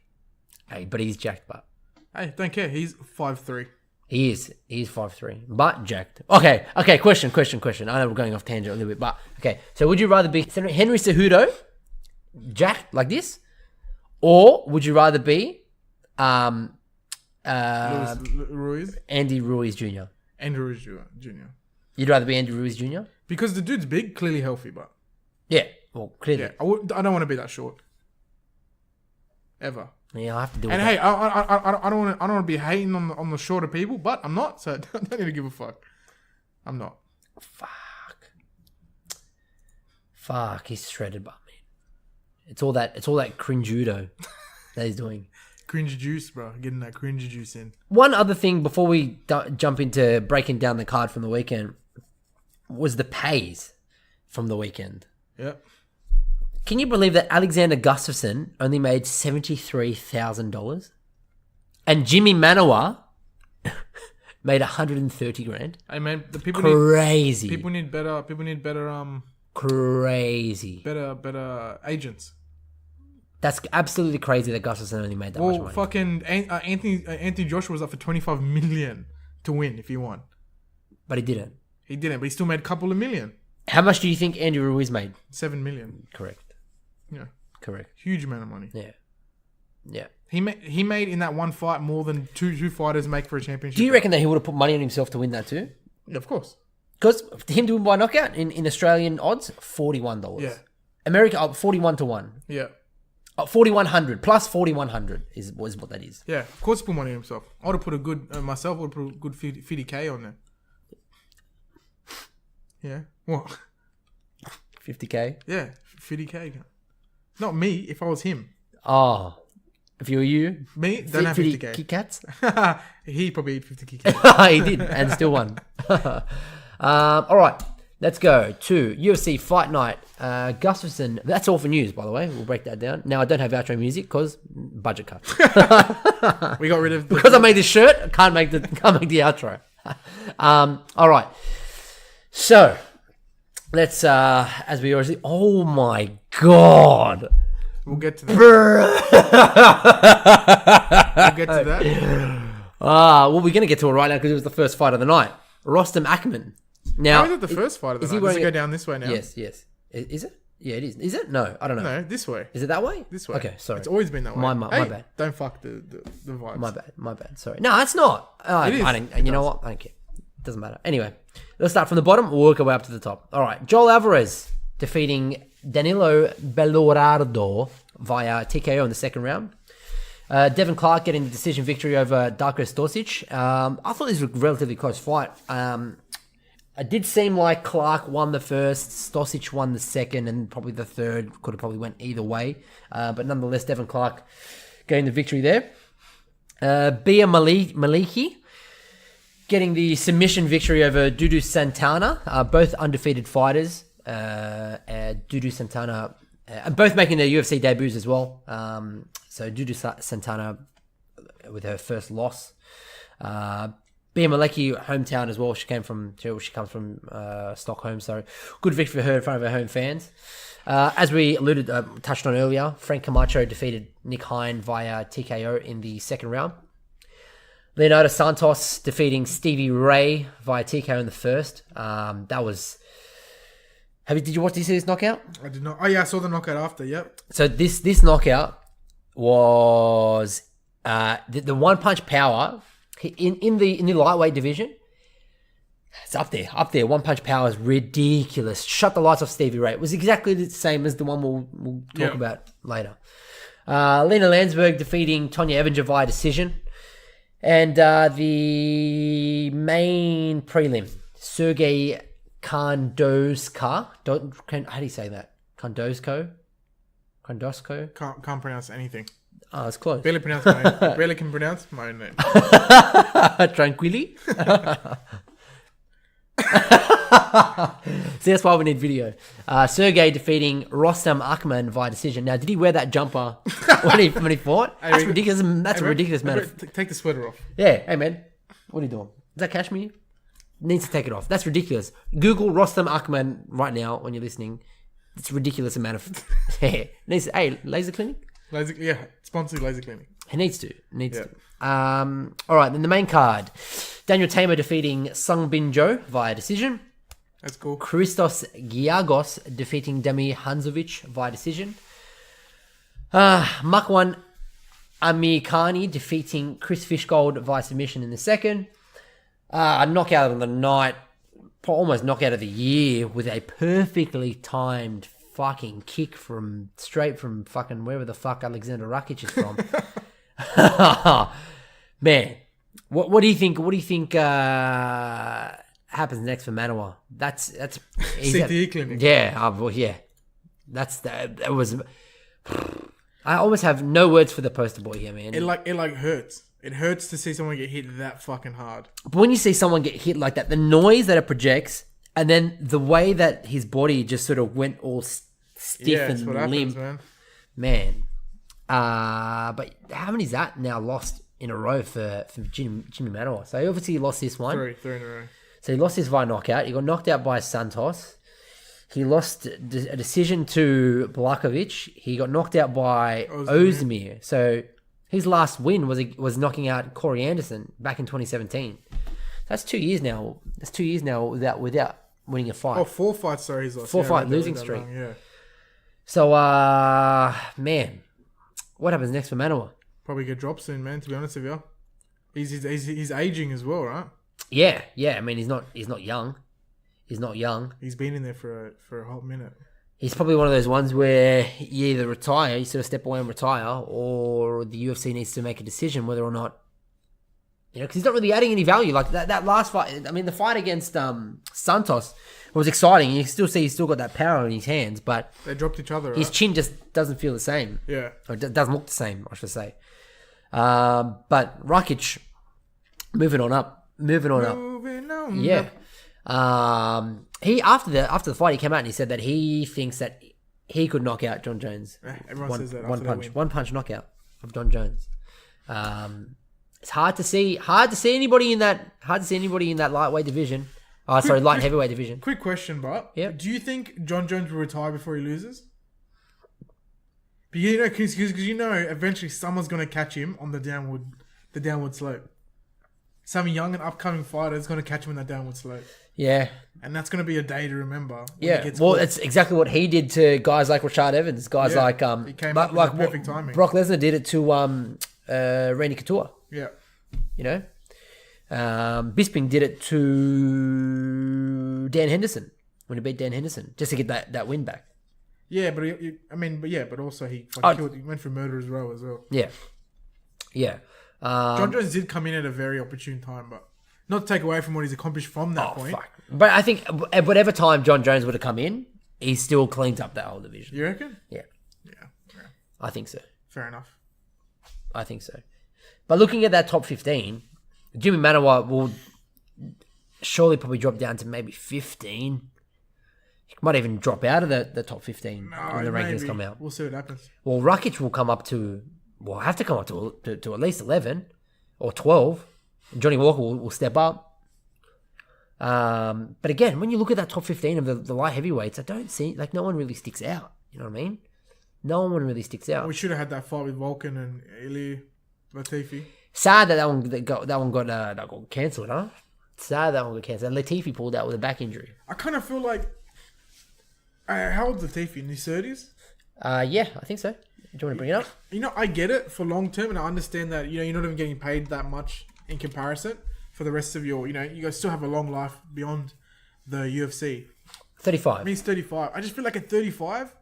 Hey, but he's jacked, but Hey, don't care. He's 5'3". he is 5'3", but jacked. Okay. Question. I know we're going off tangent a little bit, but okay. So would you rather be Henry Cejudo, jacked like this, or would you rather be Ruiz? Andy Ruiz Jr.? Andy Ruiz Jr. You'd rather be Andy Ruiz Jr.? Because the dude's big, clearly healthy, but Yeah. Well, clearly. yeah, I don't want to be that short. Ever. Yeah, I'll have to do it. And hey, I don't want to be hating on the shorter people, but I'm not, so I don't need to give a fuck. I'm not. Fuck, he's shredded, but man, it's all that cringe judo that he's doing. Cringe juice, bro. Getting that cringe juice in. One other thing before we jump into breaking down the card from the weekend was the pays from the weekend. Yep. Can you believe that Alexander Gustafsson only made $73,000 and Jimmy Manoa made $130,000? Hey man, the people Crazy. People need better Crazy. better agents. That's absolutely crazy that Gustafsson only made that much Well, money. fucking Anthony Joshua was up for $25 million to win if he won. But he didn't. He didn't, but he still made a couple of million. How much do you think Andy Ruiz made? $7 million. Correct. Yeah, Correct. huge amount of money. Yeah. Yeah. He made in that one fight more than two fighters make for a championship. Do you reckon that he would have put money on himself to win that too? Yeah, of course. Because him to win by knockout in Australian odds, $41. Yeah. America, 41 to 1. Yeah. 4,100 plus 4,100 is what that is. Yeah, of course he put money on himself. I would have put a good, myself would have put a good 50K on there. Yeah. What? 50K. Yeah, 50K. Not me. If I was him. Oh, if you were you, Me, don't have 50K. Kit Kats. He probably ate 50K. He did, and still won. All right, let's go to UFC Fight Night. Gustafsson. That's all for news, by the way. We'll break that down. Now I don't have outro music because budget cut. We got rid of because I made this shirt. I can't make the outro. All right. So let's as we already. Oh my god. We'll get to that. We'll get to that. Well, we're going to get to it right now because it was the first fight of the night. Rostam Akman. Now, How is it the first fight of the night? Does it go down this way now? Yes. Is it? Yeah, it is. Is it? No, I don't know. No, this way. Is it that way? This way. Okay, sorry. It's always been that way. My Hey, bad. Don't fuck the vibes. My bad. Sorry. No, it's not. It is. I don't, you know what? I don't care. It doesn't matter. Anyway, let's start from the bottom. We'll work our way up to the top. All right. Joel Alvarez defeating Danilo Belorardo via TKO in the second round. Devin Clark getting the decision victory over Darko Stosic. I thought this was a relatively close fight. It did seem like Clark won the first, Stosic won the second, and probably the third could have probably went either way. But nonetheless, Devin Clark getting the victory there. Bia Maliki getting the submission victory over Dudu Santana. Both undefeated fighters. Dudu Santana, both making their UFC debuts as well. So Dudu Santana with her first loss. Bia Maleki, hometown as well. She comes from Stockholm, so good victory for her in front of her home fans. As we touched on earlier, Frank Camacho defeated Nick Hine via TKO in the second round. Leonardo Santos defeating Stevie Ray via TKO in the first. That was. Did you see this knockout? I did not. Oh yeah, I saw the knockout after. Yep. So this knockout was the one punch power in the lightweight division. It's up there. One punch power is ridiculous. Shut the lights off Stevie Ray. It was exactly the same as the one we'll talk about later. Lena Landsberg defeating Tonya Evinger via decision, and the main prelim, Sergey Kondoska. How do you say that? Kondosko? Can't pronounce anything. Oh, it's close. Barely can pronounce my own name. Tranquilly. See, that's why we need video. Sergey defeating Rostam Akman via decision. Now, did he wear that jumper when he fought? That's ridiculous. That's a ridiculous man. Take the sweater off. Yeah. Hey, man. What are you doing? Is that cashmere? Needs to take it off. That's ridiculous. Google Rostam Akman right now when you're listening. It's a ridiculous amount of hair. Hey, laser clinic? Sponsored laser clinic. He needs to. All right, then the main card. Daniel Tamer defeating Sung Bin Jo via decision. That's cool. Christos Giagos defeating Demi Hanzovic via decision. Makwan Amikani defeating Chris Fishgold via submission in the second. A knockout of the night, almost knockout of the year, with a perfectly timed fucking kick straight from fucking wherever the fuck Alexander Rakic is from. Man, what do you think? What do you think happens next for Manawa? That's CTE clinic. Yeah, yeah. That was. I almost have no words for the poster boy here, man. It hurts. It hurts to see someone get hit that fucking hard. But when you see someone get hit like that, the noise that it projects, and then the way that his body just sort of went all stiff and limp, man. But how many's that now lost in a row for Jimmy Manuwa? So he obviously lost this one. Three in a row. So he lost this via knockout. He got knocked out by Santos. He lost a decision to Blakovic. He got knocked out by Ozdemir. So his last win was knocking out Corey Anderson back in 2017. That's 2 years now. That's 2 years now without winning a fight. 4 fights, sorry, he's lost. 4 fight losing streak. Yeah. So, man, what happens next for Manuwa? Probably get dropped soon, man. To be honest with you, he's aging as well, right? Yeah. I mean, he's not young. He's not young. He's been in there for a hot minute. He's probably one of those ones where you either retire, you sort of step away and retire, or the UFC needs to make a decision whether or not because he's not really adding any value. Like that last fight, I mean, the fight against Santos was exciting. You can still see he's still got that power in his hands, but They dropped each other, his right? chin just doesn't feel the same. Yeah. Or doesn't look the same, I should say. But Rakic, moving on up. Moving on. Yeah. He after the fight, he came out and he said that he thinks that he could knock out John Jones. Everyone says that. One punch knockout of John Jones. It's hard to see anybody in that lightweight division. Light heavyweight division. Quick question, Bart. Yep. Do you think John Jones will retire before he loses? Because eventually someone's going to catch him on the downward slope. Some young and upcoming fighter is going to catch him in that downward slope. Yeah. And that's going to be a day to remember. Yeah. Well, it's exactly what he did to guys like Rashad Evans. Guys like he came up with the perfect timing. Brock Lesnar did it to Randy Couture. Yeah. Bisping did it to Dan Henderson when he beat Dan Henderson just to get that win back. Yeah, but also he went for murder as well. Yeah. John Jones did come in at a very opportune time, but not to take away from what he's accomplished from that point. Fuck. But I think at whatever time John Jones would have come in, he still cleaned up that whole division. You reckon? Yeah. Yeah. I think so. Fair enough. I think so. But looking at that top 15, Jimmy Manuwa will surely probably drop down to maybe 15. He might even drop out of the top 15 when the rankings come out. We'll see what happens. Well, Rakic will have to come up to at least 11 or 12. Johnny Walker will step up. But again, when you look at that top 15 of the light heavyweights, I don't see, like, no one really sticks out. You know what I mean? No one really sticks out. We should have had that fight with Volkan and Ili Latifi. Sad that one got cancelled, huh? Sad that one got cancelled. Latifi pulled out with a back injury. I kind of feel like... how old's Latifi? In his 30s? Yeah, I think so. Do you want to bring it up? I get it for long term, and I understand that, you're not even getting paid that much in comparison for the rest of your, you guys still have a long life beyond the UFC. 35. I mean, he's 35. I just feel like at 35,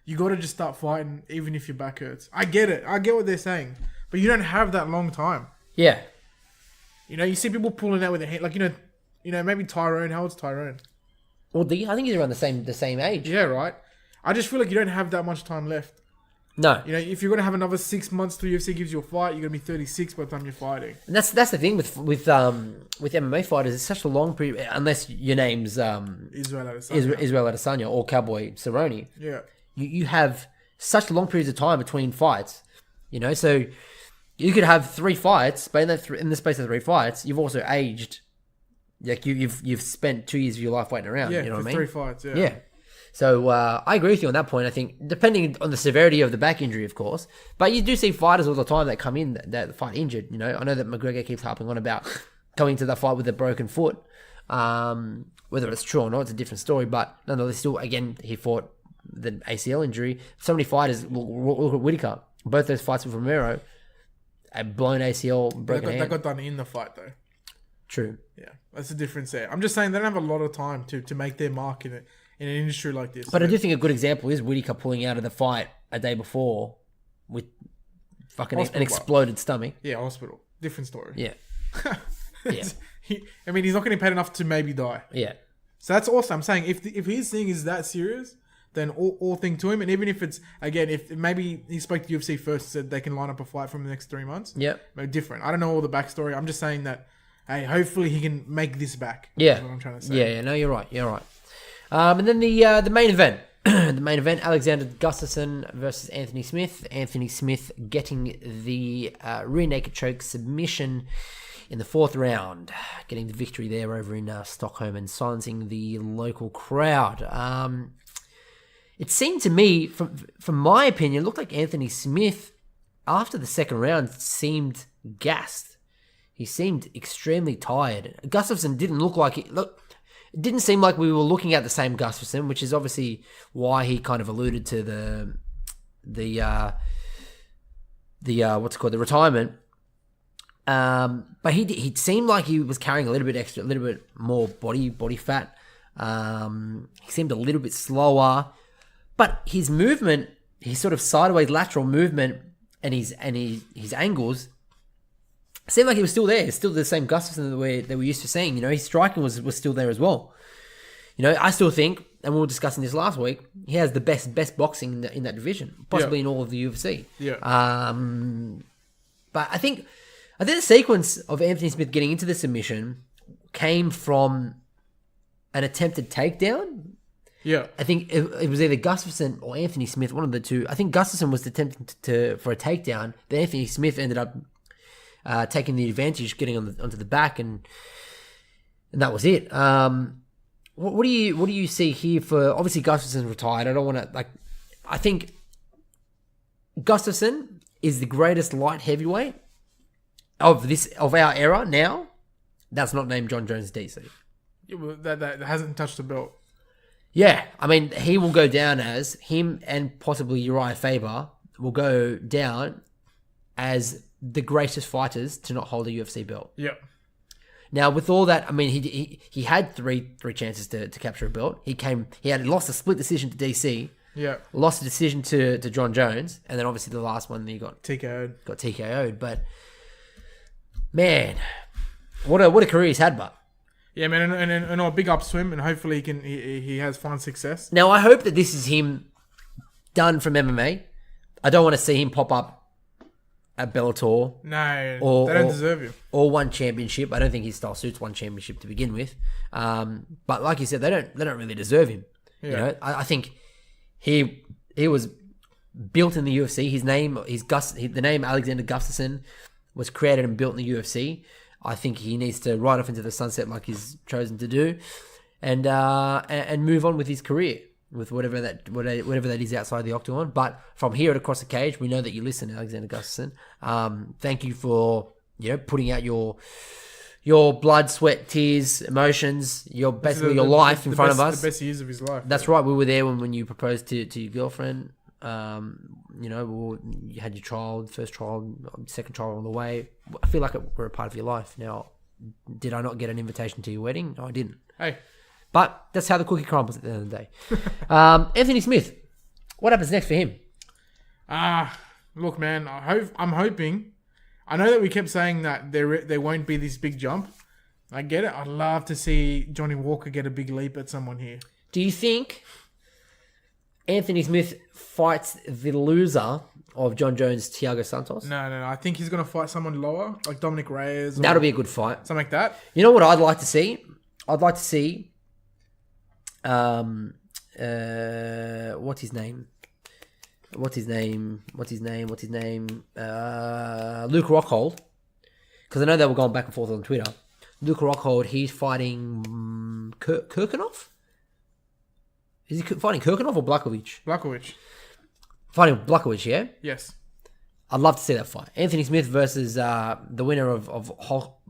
you got to just start fighting even if your back hurts. I get it. I get what they're saying. But you don't have that long time. Yeah. You see people pulling out with their hand. Like, maybe Tyrone. How old's Tyrone? Well, I think he's around the same age. Yeah, right. I just feel like you don't have that much time left. No. If you're going to have another 6 months till UFC gives you a fight, you're going to be 36 by the time you're fighting. And that's the thing with MMA fighters. It's such a long period, unless your name's Israel Adesanya. Israel Adesanya or Cowboy Cerrone. Yeah. You have such long periods of time between fights. So you could have 3 fights, but in the space of 3 fights, you've also aged. Like you've spent 2 years of your life waiting around. Yeah, you know what I mean? 3 fights. Yeah. Yeah. So I agree with you on that point. I think depending on the severity of the back injury, of course, but you do see fighters all the time that come in that fight injured. I know that McGregor keeps harping on about coming to the fight with a broken foot. Whether it's true or not, it's a different story. But nonetheless, still, again, he fought the ACL injury. So many fighters look at Whittaker. Both those fights with Romero, a blown ACL, broken hand. That got done in the fight though. True. Yeah, that's the difference there. I'm just saying they don't have a lot of time to make their mark in an industry like this. But I do think a good example is Whittaker pulling out of the fight a day before with fucking an exploded stomach. Yeah, hospital. Different story. Yeah. Yeah. He's not getting paid enough to maybe die. Yeah. So that's awesome. I'm saying if his thing is that serious, then all thing to him. And even if it's, again, if maybe he spoke to UFC first, said they can line up a fight from the next 3 months. Yeah. Maybe different. I don't know all the backstory. I'm just saying that, hey, hopefully he can make this back. Yeah. That's what I'm trying to say. Yeah. No, you're right. And then the main event. The main event, Alexander Gustafsson versus Anthony Smith. Anthony Smith getting the rear naked choke submission in the 4th round, getting the victory there over in Stockholm and silencing the local crowd. It seemed to me, from my opinion, it looked like Anthony Smith, after the 2nd round, seemed gassed. He seemed extremely tired. Gustafsson didn't look like it. It didn't seem like we were looking at the same Gustafsson, which is obviously why he kind of alluded to the retirement. But he seemed like he was carrying a little bit more body fat. He seemed a little bit slower, but his movement, his sort of sideways lateral movement, and his angles seemed like he was still there. Still the same Gustafsson that we used to seeing. You know, his striking was still there as well. You know, I still think, and we were discussing this last week, he has the best boxing in that division, possibly in all of the UFC. Yeah. But I think the sequence of Anthony Smith getting into the submission came from an attempted takedown. Yeah. I think it was either Gustafsson or Anthony Smith, one of the two. I think Gustafsson was attempting for a takedown, but Anthony Smith ended up taking the advantage, getting onto the back, and that was it. What do you see here for? Obviously, Gustafsson's retired. I don't want to I think Gustafsson is the greatest light heavyweight of our era now. That's not named John Jones DC. Yeah, well, that hasn't touched the belt. Yeah, I mean, he will go down as him, and possibly Uriah Faber will go down as the greatest fighters to not hold a UFC belt. Yeah. Now, with all that, I mean, he had three chances to capture a belt. He had lost a split decision to DC. Yeah. Lost a decision to John Jones, and then obviously the last one he got TKO'd. But man, what a career he's had, but. Yeah, man, and a big upswim, and hopefully he has fun success. Now, I hope that this is him done from MMA. I don't want to see him pop up at Bellator. No, they don't deserve him. Or one championship. I don't think his style suits one championship to begin with. But like you said, they don't really deserve him. Yeah. You know, I think he was built in the UFC. His name, the name Alexander Gustafsson was created and built in the UFC. I think he needs to ride off into the sunset like he's chosen to do, and move on with his career, with whatever that is outside the octagon. But from here at Across the Cage, we know that you listen, Alexander Gustafsson. Thank you for putting out your blood, sweat, tears, emotions, your life in front of us. The best years of his life. That's right. We were there when you proposed to your girlfriend. You had your child, first child, second child on the way. I feel like we're a part of your life. Now, did I not get an invitation to your wedding? No, I didn't. Hey. But that's how the cookie crumbles at the end of the day. Anthony Smith, what happens next for him? Look, man, I'm hoping. I know that we kept saying that there won't be this big jump. I get it. I'd love to see Johnny Walker get a big leap at someone here. Do you think Anthony Smith fights the loser of John Jones, Thiago Santos? No. I think he's going to fight someone lower, like Dominic Reyes. That'll be a good fight. Something like that. You know what I'd like to see? I'd like to see... what's his name? Luke Rockhold. Because I know they were going back and forth on Twitter. Luke Rockhold, he's fighting Kirkunov? Is he fighting Kirkunov or Blachowicz? Blachowicz. Fighting Blachowicz, yeah? Yes. I'd love to see that fight. Anthony Smith versus the winner of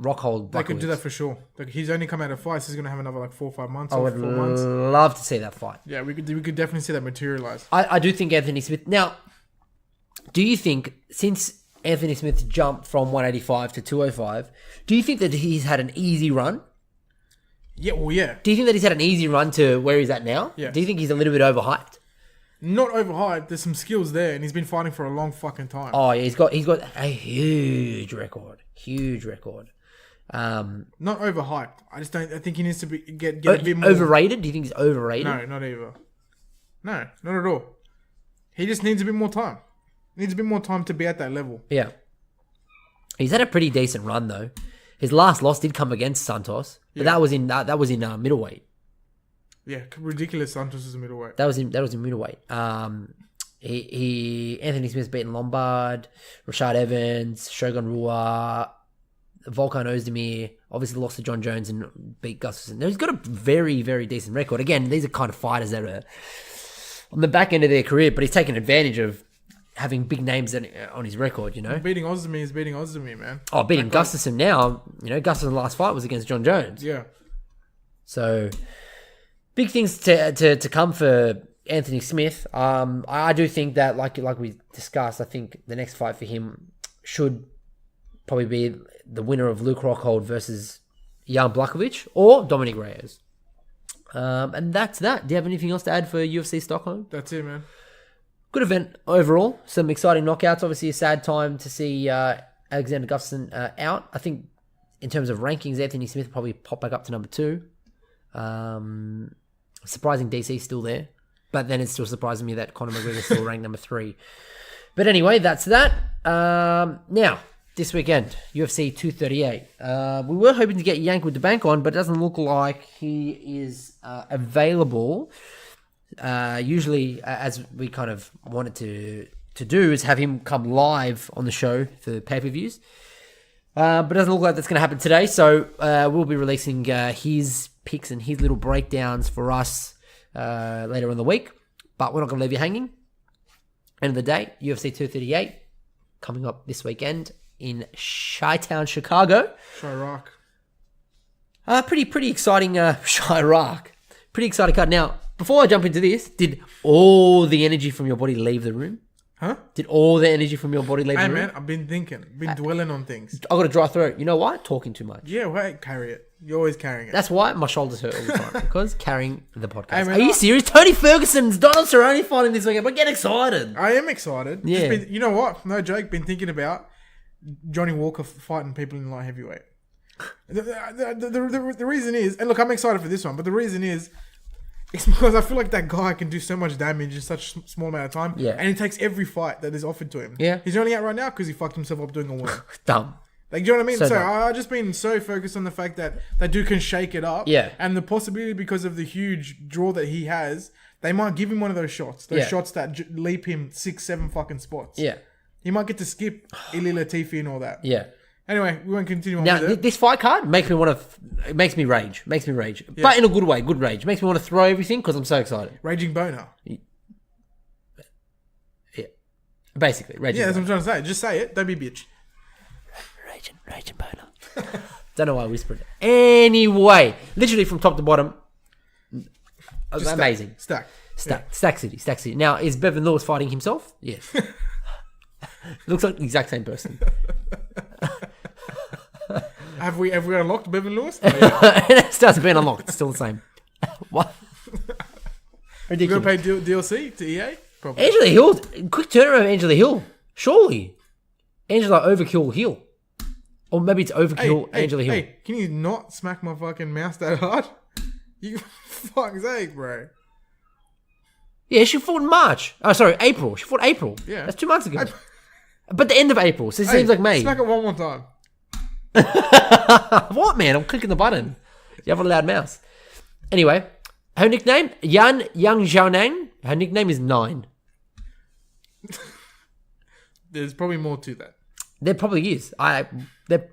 Rockhold. They could do that for sure. Like, he's only come out of fights. He's going to have another 4 or 5 months. I would 4 months. love to see that fight. Yeah, we could definitely see that materialize. I do think Anthony Smith... Now, do you think, since Anthony Smith jumped from 185 to 205, do you think that he's had an easy run? Yeah, well, yeah. Do you think that he's had an easy run to where he's at now? Yeah. Do you think he's a little bit overhyped? Not overhyped. There's some skills there, and he's been fighting for a long fucking time. Oh, yeah, he's got a huge record. Not overhyped. I think he needs to get a bit more overrated. Do you think he's overrated? No, not either. No, not at all. He just needs a bit more time. Needs a bit more time to be at that level. Yeah, he's had a pretty decent run though. His last loss did come against Santos, but that was in middleweight. Yeah, ridiculous. Santos is a middleweight. That was in middleweight. Anthony Smith's beaten Lombard, Rashad Evans, Shogun Rua, Volkan Ozdemir. Obviously lost to John Jones and beat Gustafsson. Now, he's got a very, very decent record. Again, these are kind of fighters that are on the back end of their career, but he's taken advantage of having big names on his record, you know. Beating Ozdemir is beating Ozdemir, man. Oh, beating Gustafsson now. You know, Gustafsson's last fight was against John Jones. Yeah. So, big things to come for Anthony Smith. I do think that, like we discussed, I think the next fight for him should probably be the winner of Luke Rockhold versus Jan Blachowicz or Dominic Reyes. And that's that. Do you have anything else to add for UFC Stockholm? That's it, man. Good event overall. Some exciting knockouts. Obviously, a sad time to see Alexander Gustafsson out. I think in terms of rankings, Anthony Smith will probably pop back up to number 2. Surprising DC's still there. But then it's still surprising me that Conor McGregor's still ranked number 3. But anyway, that's that. Now, this weekend, UFC 238. We were hoping to get Yank with the bank on, but it doesn't look like he is available. Usually, as we kind of wanted to do, is have him come live on the show for pay-per-views. But it doesn't look like that's going to happen today, so we'll be releasing his picks and his little breakdowns for us later in the week. But we're not going to leave you hanging. End of the day, UFC 238 coming up this weekend in Chi-Town, Chicago. Chirac. Pretty exciting Chirac. Pretty exciting card. Now, before I jump into this, did all the energy from your body leave the room? Huh? Did all the energy from your body leave the room? Hey man, I've been thinking, dwelling on things. I got a dry throat. You know why? Talking too much. Yeah, wait, carry it. You're always carrying it. That's why my shoulders hurt all the time, because carrying the podcast. Hey, man, Are you serious? Tony Ferguson's Donald Cerrone fighting this weekend, but get excited. I am excited. Yeah. You know what? No joke. Been thinking about Johnny Walker fighting people in light heavyweight. The reason is, and look, I'm excited for this one, but the reason is, it's because I feel like that guy can do so much damage in such a small amount of time. Yeah. And he takes every fight that is offered to him. Yeah. He's only out right now because he fucked himself up doing a worm. Dumb. Like, do you know what I mean? So So dumb. I've just been so focused on the fact that that dude can shake it up. Yeah. And the possibility, because of the huge draw that he has, they might give him one of those shots. Those Yeah. shots that leap him 6-7 fucking spots. Yeah. He might get to skip Ili Latifi and all that. Yeah. Anyway, we won't continue on Now, with it. this fight card makes me want to... It makes me rage. Makes me rage. But in a good way. Good rage. Makes me want to throw everything because I'm so excited. Raging boner. Yeah. Basically. Raging Yeah, that's boner. what I'm trying to say. Just say it. Don't be a bitch. Raging boner. Don't know why I whispered it. Anyway. Literally from top to bottom. Just Amazing. Stack. Stack City. Now, is Bevan Lewis fighting himself? Yes. Looks like the exact same person. Have we unlocked Bevan Lewis? Oh, yeah. It still hasn't been unlocked. It's still the same. What? We're Ridiculous. going to pay DLC to EA? Probably. Angela Hill. Quick turnaround of Angela Hill. Surely. Angela Overkill Hill. Or maybe it's Overkill Angela Hill. Hey, can you not smack my fucking mouse that hard? You fuck's sake, bro. Yeah, she fought in March. Oh, sorry, April. She fought April. Yeah. That's 2 months ago. But the end of April. So it seems like May. Smack it one more time. What, man? I'm clicking the button. You have a loud mouse. Anyway, her nickname, Yang Xiaonang. Her nickname is 9. There's probably more to that. There probably is. There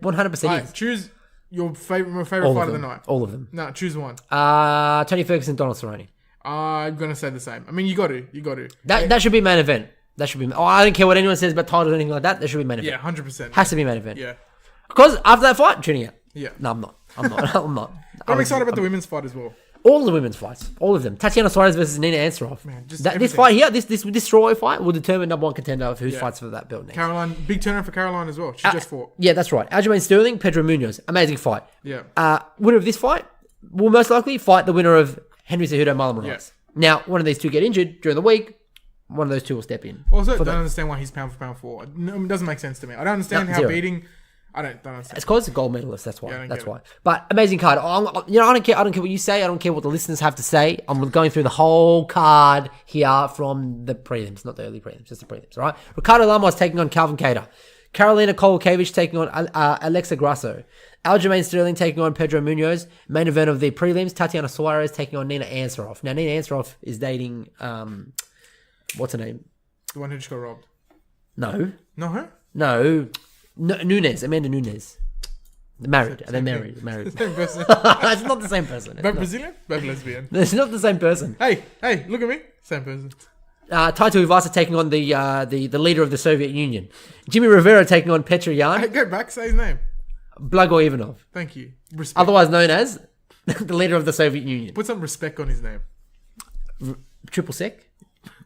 100% Alright, is. choose your favorite All fight of of the them. night. All of them. No, choose one. Tony Ferguson, Donald Cerrone. I'm gonna say the same. I mean, you got to. That should be main event. That should be. Oh, I don't care what anyone says about titles or anything like that. That should be main event. Yeah, 100%. Has to be main event. Yeah, Because after that fight, tuning out. yeah. No, I'm not. I'm not. I'm excited about the women's fight as well. All the women's fights. All of them. Tatiana Suarez versus Nina Ansaroff. Man, just This everything. fight here, this strawweight fight will determine number one contender of who Yeah. fights for that belt next. Caroline, big turnaround for Caroline as well. She just fought. Yeah, that's right. Aljamain Sterling, Pedro Munoz. Amazing fight. Yeah. Winner of this fight will most likely fight the winner of Henry Cejudo, Marlon Moraes. Yeah. Now, one of these two get injured during the week. One of those two will step in. Also, For don't the- understand why he's pound for pound for. No, it doesn't make sense to me. I don't understand No, how zero. beating. I don't understand. It's because it's a gold medalist. That's why. Yeah, I don't That's get why. But amazing card. I don't care. I don't care what you say. I don't care what the listeners have to say. I'm going through the whole card here from the prelims, not the early prelims, just the prelims. All right. Ricardo Lamas taking on Calvin Kattar. Karolina Kowalkiewicz taking on Alexa Grasso. Aljamain Sterling taking on Pedro Munoz. Main event of the prelims. Tatiana Suarez taking on Nina Ansaroff. Now, Nina Ansaroff is dating what's her name? The one who just got robbed. No. No, her? No, Nunes. Amanda Nunes. They're married. They're married. Same person. It's not the same person. Both Brazilian? Both lesbian. It's not the same person. Hey, look at me. Same person. Taito Ivasa taking on the leader of the Soviet Union. Jimmy Rivera taking on Petr Hey, Yan. go back. Say his name. Blago Ivanov, Thank you. Respect. otherwise known as the leader of the Soviet Union. Put some respect on his name. Triple sec.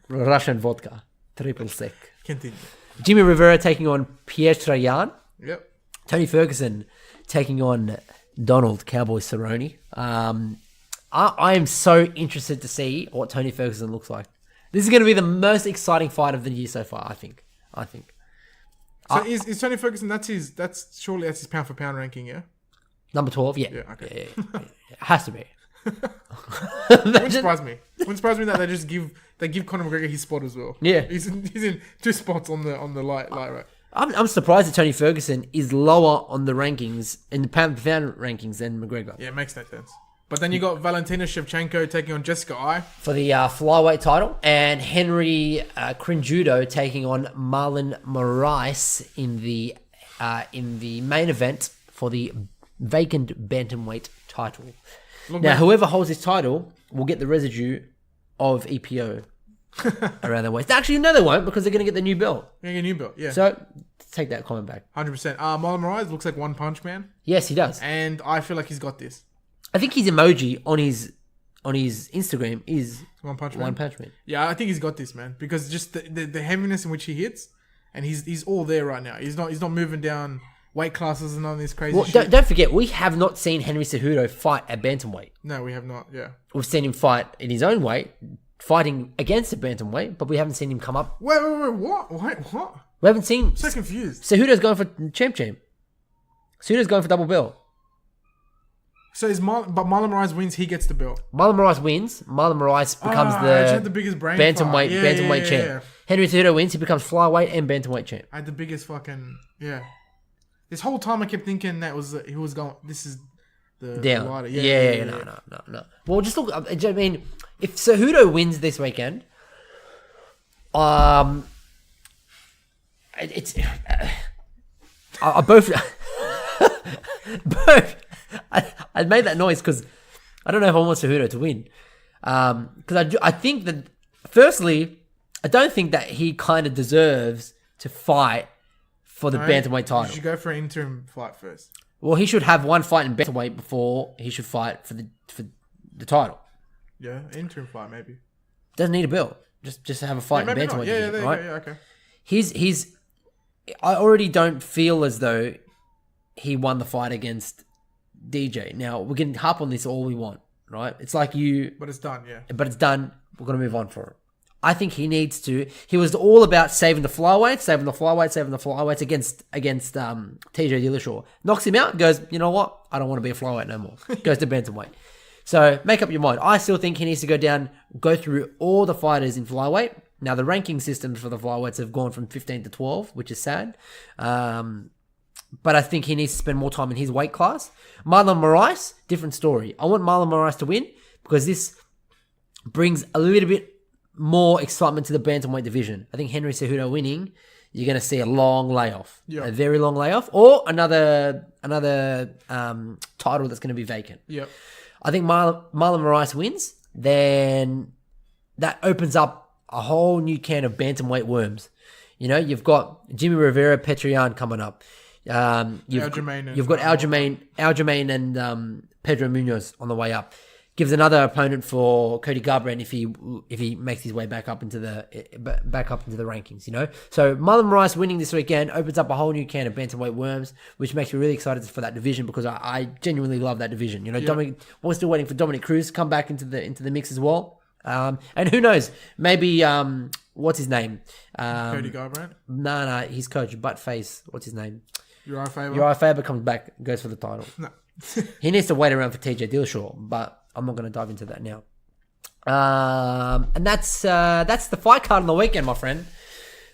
Russian vodka. Triple sec. Continue. Jimmy Rivera taking on Petr Yan. Yep. Tony Ferguson taking on Donald Cowboy Cerrone. I am so interested to see what Tony Ferguson looks like. This is going to be the most exciting fight of the year so far, I think. So is Tony Ferguson? That's his pound for pound ranking. Yeah. Number 12. Yeah. Yeah. Okay. Yeah. It has to be. Wouldn't surprise me. Wouldn't surprise me that they give Conor McGregor his spot as well. Yeah. He's in 2 spots on the light right. I'm surprised that Tony Ferguson is lower on the rankings in the pound for pound rankings than McGregor. Yeah, it makes no sense. But then you got Valentina Shevchenko taking on Jessica Ai for the flyweight title, and Henry Cejudo taking on Marlon Moraes in the main event for the vacant bantamweight title. Whoever holds this title will get the residue of EPO around their waist. Actually, no, they won't, because they're going to get the new belt. They're going to get a new belt, yeah. So, take that comment back. 100%. Marlon Moraes looks like one punch man. Yes, he does. And I feel like he's got this. I think his emoji on his Instagram is One Punch Man. Yeah, I think he's got this, man. Because just the heaviness in which he hits, and he's all there right now. He's not moving down weight classes and all this crazy shit. Don't forget, we have not seen Henry Cejudo fight at bantamweight. No, we have not, yeah. We've seen him fight in his own weight, fighting against a bantamweight, but we haven't seen him come up. Wait, what? What? We haven't seen... I'm so confused. Cejudo's going for champ. Cejudo's going for double belt. So but Marlon Moraes wins, he gets the belt. Marlon Moraes wins. Marlon Moraes becomes the biggest brain bantamweight champ. Yeah. Henry Cejudo wins, he becomes flyweight and bantamweight champ. I had the biggest fucking... Yeah. This whole time I kept thinking that he was going... This is the lighter. No. Well, just look... I mean, if Cejudo wins this weekend... It's... I both... I made that noise because I don't know if I want Cejudo to win. Because I think that, firstly, I don't think that he kind of deserves to fight for the bantamweight title. You should go for an interim fight first. Well, he should have one fight in bantamweight before he should fight for the title. Yeah, interim fight maybe. Doesn't need a belt. Just have a fight in bantamweight. Yeah, right? Yeah, okay. He's. I already don't feel as though he won the fight against DJ. Now, we can harp on this all we want, right? It's like But it's done, yeah. But it's done. We're going to move on for it. I think he needs to... He was all about saving the flyweights against TJ Dillashaw. Knocks him out, goes, you know what? I don't want to be a flyweight no more. Goes to bantamweight. So, make up your mind. I still think he needs to go through all the fighters in flyweight. Now, the ranking systems for the flyweights have gone from 15 to 12, which is sad. But I think he needs to spend more time in his weight class. Marlon Moraes, different story. I want Marlon Moraes to win because this brings a little bit more excitement to the bantamweight division. I think Henry Cejudo winning, you're going to see a long layoff. Yep. A very long layoff. Or another title that's going to be vacant. Yep. I think Marlon Moraes wins, then that opens up a whole new can of bantamweight worms. You know, you've got Jimmy Rivera, Petrian coming up. You've got Aljamain and Pedro Munoz on the way up. Gives another opponent for Cody Garbrandt if he makes his way back up into the rankings. You know, so Marlon Moraes winning this weekend opens up a whole new can of bantamweight worms, which makes me really excited for that division because I genuinely love that division. You know, we're still waiting for Dominic Cruz to come back into the mix as well. And who knows? Maybe what's his name? Cody Garbrandt? No, his coach, Buttface. What's his name? Uriah Faber comes back, goes for the title. No. He needs to wait around for TJ Dillashaw, but I'm not going to dive into that now. And that's the fight card on the weekend, my friend.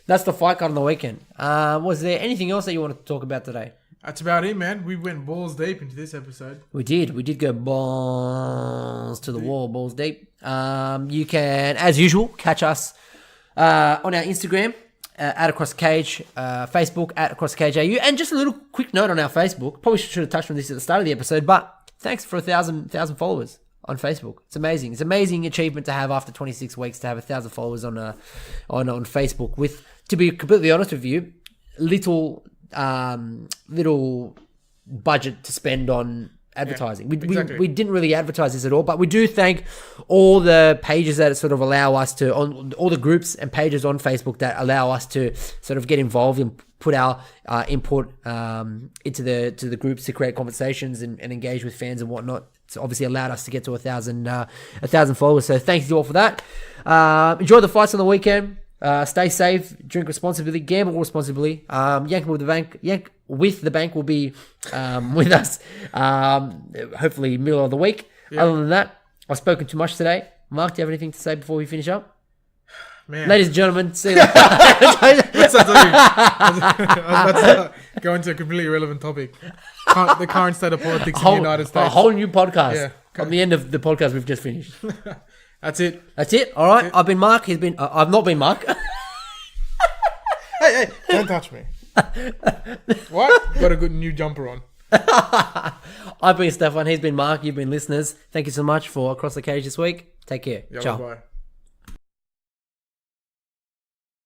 That's the fight card on the weekend. Was there anything else that you wanted to talk about today? That's about it, man. We went balls deep into this episode. We did go balls to the wall, balls deep. You can, as usual, catch us on our Instagram. At Across the Cage, Facebook at Across the Cage AU, and just a little quick note on our Facebook. Probably should have touched on this at the start of the episode, but thanks for 1,000 followers on Facebook. It's amazing. It's an amazing achievement to have after 26 weeks to have 1,000 followers on Facebook. With, to be completely honest with you, little budget to spend on advertising. Exactly. We didn't really advertise this at all, but we do thank all the pages that sort of allow us to, on all the groups and pages on Facebook that allow us to sort of get involved and put our input into the groups to create conversations and engage with fans and whatnot. It's obviously allowed us to get to 1,000 followers. So thanks you all for that. Enjoy the fights on the weekend. Stay safe, drink responsibly, gamble responsibly. Yank with the bank will be with us hopefully middle of the week. Yeah. Other than that, I've spoken too much today. Mark, do you have anything to say before we finish up? Man. Ladies and gentlemen, see you later. Let's go into a completely irrelevant topic. The current state of politics in the United States. A whole new podcast. Yeah. On the end of the podcast we've just finished. That's it. All right. I've been Mark. I've not been Mark. Hey, don't touch me. What? Got a good new jumper on. I've been Stefan. He's been Mark. You've been listeners. Thank you so much for Across the Cage this week. Take care. Yeah, ciao. bye.